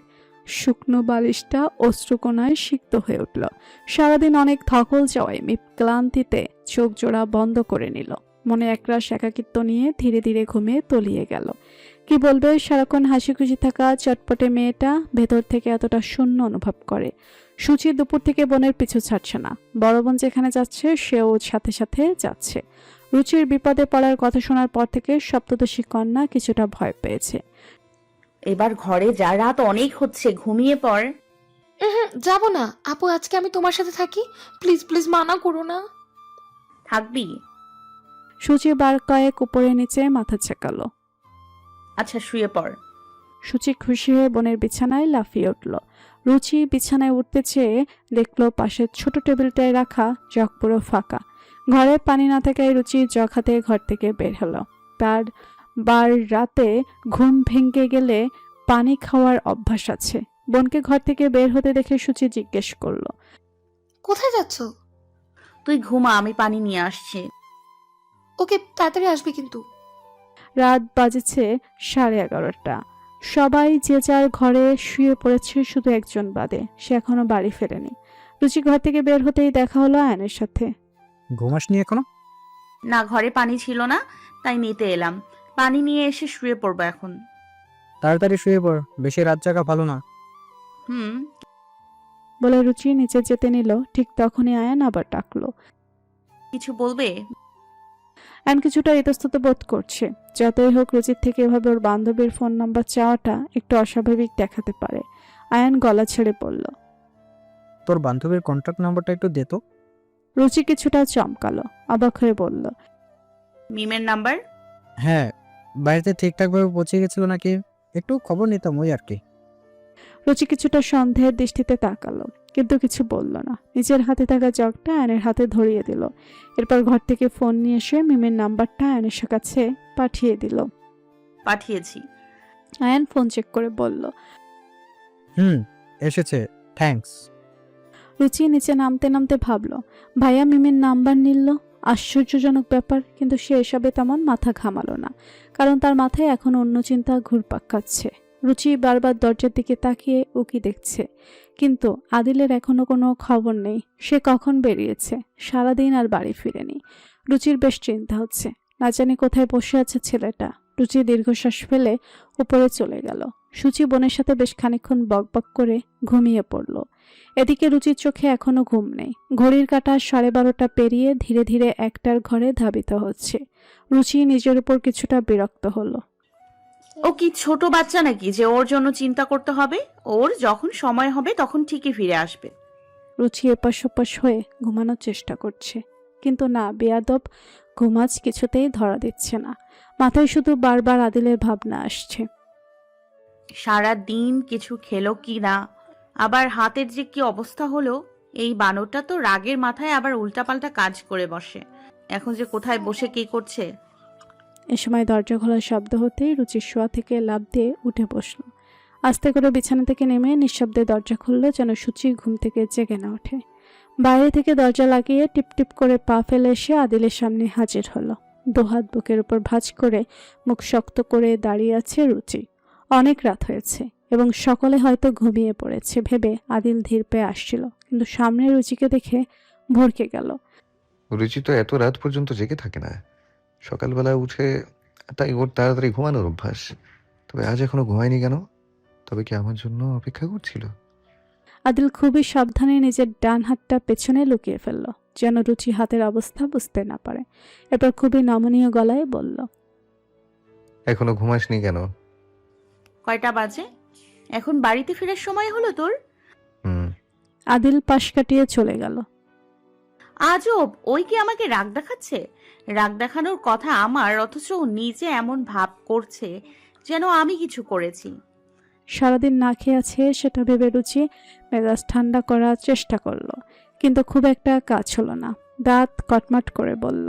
শুকনো বালিশটা অশ্রুকণায় সিক্ত হয়ে উঠল। সারাদিন অনেক ধকল যাওয়ায় মিম ক্লান্তিতে চোখ জোড়া বন্ধ করে নিল। মনে একরাশ একাকিত্ব নিয়ে ধীরে ধীরে ঘুমে তলিয়ে গেল। কি বলবে, সারাক্ষণ হাসি খুশি থাকা চটপটে মেয়েটা ভেতর থেকে এতটা শূন্য অনুভব করে। সূচি দুপুর থেকে বোনের পিছু ছাড়ছে না। বড় বোন যেখানে যাচ্ছে সেও সাথে সাথে যাচ্ছে। রুচির বিপদে পড়ার কথা শোনার পর থেকে সপ্তদশী কন্যা কিছুটা ভয় পেয়েছে। এবার ঘরে যা, রাত অনেক হচ্ছে, ঘুমিয়ে পড়। যাব না আপু, আজকে আমি তোমার সাথে থাকি। প্লিজ প্লিজ মানা করো না। থাকবি? সূচি বার কয়েক উপরে নিচে মাথা ছেকালো। আচ্ছা শুয়ে পড়। সূচি খুশি হয়ে বোনের বিছানায় লাফিয়ে উঠল। রুচি বিছানায় উঠতে চেয়ে দেখলো পাশের ছোট টেবিলটায় রাখা জগ পুরো ফাঁকা। ঘরে পানি না থাকায় রুচি জগ হাতে ঘর থেকে বের হলো। তার বার রাতে ঘুম ভেঙে গেলে পানি খাওয়ার অভ্যাস আছে। বোনকে ঘর থেকে বের হতে দেখে সূচি জিজ্ঞেস করলো, কোথায় যাচ্ছ? তুই ঘুমা, আমি পানি নিয়ে আসছি। ওকে, তাড়াতাড়ি আসবে কিন্তু। রাত বাজেছে 11:30। সবাই যে যার ঘরে শুয়ে পড়েছে, শুধু একজন বাদে। সে এখনো বাড়ি ফেরেনি। রুচি ঘর থেকে বের হতেই দেখা হলো আয়নের সাথে। ঘুমাসনি এখনো? না, ঘরে পানি ছিল না, তাই নিতে এলাম। পানি নিয়ে এসে শুয়ে পড়বো এখন। তাড়াতাড়ি শুয়ে পড়, বেশি রাত জাগা ভালো না। হুম। বলে রুচি নিচে যেতে নিল। ঠিক তখনই আয়ান আবার ডাকলো। কিছু বলবে? আয়ান কিছুটা ইতস্তত বোধ করছে। যতই হোক রুচির থেকে এভাবে ওর বান্ধবীর ফোন নাম্বার চাওয়াটা একটু অস্বাভাবিক দেখাতে পারে। আয়ান গলা ছেড়ে বলল, তোর বান্ধবীর কন্ট্যাক্ট নাম্বারটা একটু দে তো। রুচি কিছুটা চমকালো, অবাক হয়ে বলল, মিমের নাম্বার? হ্যাঁ, বাড়িতে ঠিকঠাকভাবে পৌঁছে গেছিল নাকি একটু খবর নিতাম ওই আর কি। রুচি কিছুটা সন্দেহের দৃষ্টিতে তাকালো, কিন্তু কিছু বলল না। নিজের হাতে থাকা জগটা আয়নের হাতে ধরিয়ে দিল। এরপর ঘর থেকে ফোন নিয়ে এসে মিমের নাম্বারটা আয়নের কাছে পাঠিয়ে দিল। পাঠিয়েছি। আয়ান ফোন চেক করে বলল, এসেছে, থ্যাঙ্কস। রুচি নিচে নামতে নামতে ভাবলো, ভাইয়া মিমের নাম্বার নিল। আশ্চর্যজনক ব্যাপার, কিন্তু সে এসবে তেমন মাথা ঘামালো না, কারণ তার মাথায় এখন অন্য চিন্তা ঘুরপাক খাচ্ছে। রুচি বারবার দরজার দিকে তাকিয়ে উকি দেখছে, কিন্তু আদিলের এখনো কোনো খবর নেই। সে কখন বেরিয়েছে, সারাদিন আর বাড়ি ফিরেনি। রুচির বেশ চিন্তা হচ্ছে, না জানি কোথায় বসে আছে ছেলেটা। রুচি দীর্ঘশ্বাস ফেলে উপরে চলে গেল। সূচি বোনের সাথে বেশ খানিকক্ষণ বকবক করে ঘুমিয়ে পড়ল। এদিকে রুচির চোখে এখনো ঘুম নেই। ঘড়ির কাঁটা 12:30 পেরিয়ে ধীরে ধীরে একটার ঘরে ধাবিত হচ্ছে। রুচি নিজের উপর কিছুটা বিরক্ত হলো। ও কি ছোট বাচ্চা নাকি যে ওর জন্য চিন্তা করতে হবে? ওর যখন সময় হবে তখন ঠিকই ফিরে আসবে। রুচি এপাশ ওপাশ হয়ে ঘুমানোর চেষ্টা করছে, কিন্তু না, বেয়াদব ঘুমাজ কিছুতেই ধরা দিচ্ছে না। মাথায় শুধু বারবার আদিলের ভাবনা আসছে। সারা দিন কিছু খেলো কি না, আবার হাতের যে কি অবস্থা হলো। এই বানরটা তো রাগের মাথায় আবার উল্টাপাল্টা কাজ করে বসে। এখন যে কোথায় বসে কি করছে। এ সময় দরজা খোলার শব্দ হতেই রুচির শোয়া থেকে লাফ দিয়ে উঠে বসলো। আস্তে করে বিছানা থেকে নেমে নিঃশব্দে দরজা খুললো, যেন সূচি ঘুম থেকে জেগে না ওঠে। বাইরে থেকে দরজা লাগিয়ে টিপ টিপ করে পা ফেলে এসে আদিলের সামনে হাজির হলো। দুহাত বুকের উপর ভাঁজ করে মুখ শক্ত করে দাঁড়িয়ে আছে রুচি। অনেক রাত হয়েছে এবং সকলে হয়তো ঘুমিয়ে পড়েছে ভেবে আদিল ধীর পেয়ে আসছিল, কিন্তু সামনে রুচিকে দেখে ভড়কে গেল। রুচি তো এত রাত পর্যন্ত জেগে থাকে না, সকালবেলা উঠে, তাই ওর তাড়াতাড়ি ঘুমানোর অভ্যাস। তবে আজ এখনো ঘুমায়নি কেন? তবে কি আমার জন্য অপেক্ষা করছিল? আদিল খুবই সাবধানে নিজের ডান হাতটা পেছনে লুকিয়ে ফেলল, যেন রুচি হাতের অবস্থা বুঝতে না পারে। এরপর খুবই নমনীয় গলায় বলল, এখনো ঘুমাসনি কেন? কয়টা বাজে? এখন বাড়িতে ফেরার সময় হলো তোর? হুম। আদিল পাশ কাটিয়ে চলে গেল। আজব, ওই কি আমাকে রাগ দেখাচ্ছে? রাগ দেখানোর কথা আমার, অথচ ও নিজে এমন ভাব করছে যেন আমি কিছু করেছি। সারাদিন না খেয়ে আছে সেটা ভেবে রুচি মেজাজ ঠান্ডা করার চেষ্টা করলো, কিন্তু খুব একটা কাজ হলো না। দাঁত কটমাট করে বলল,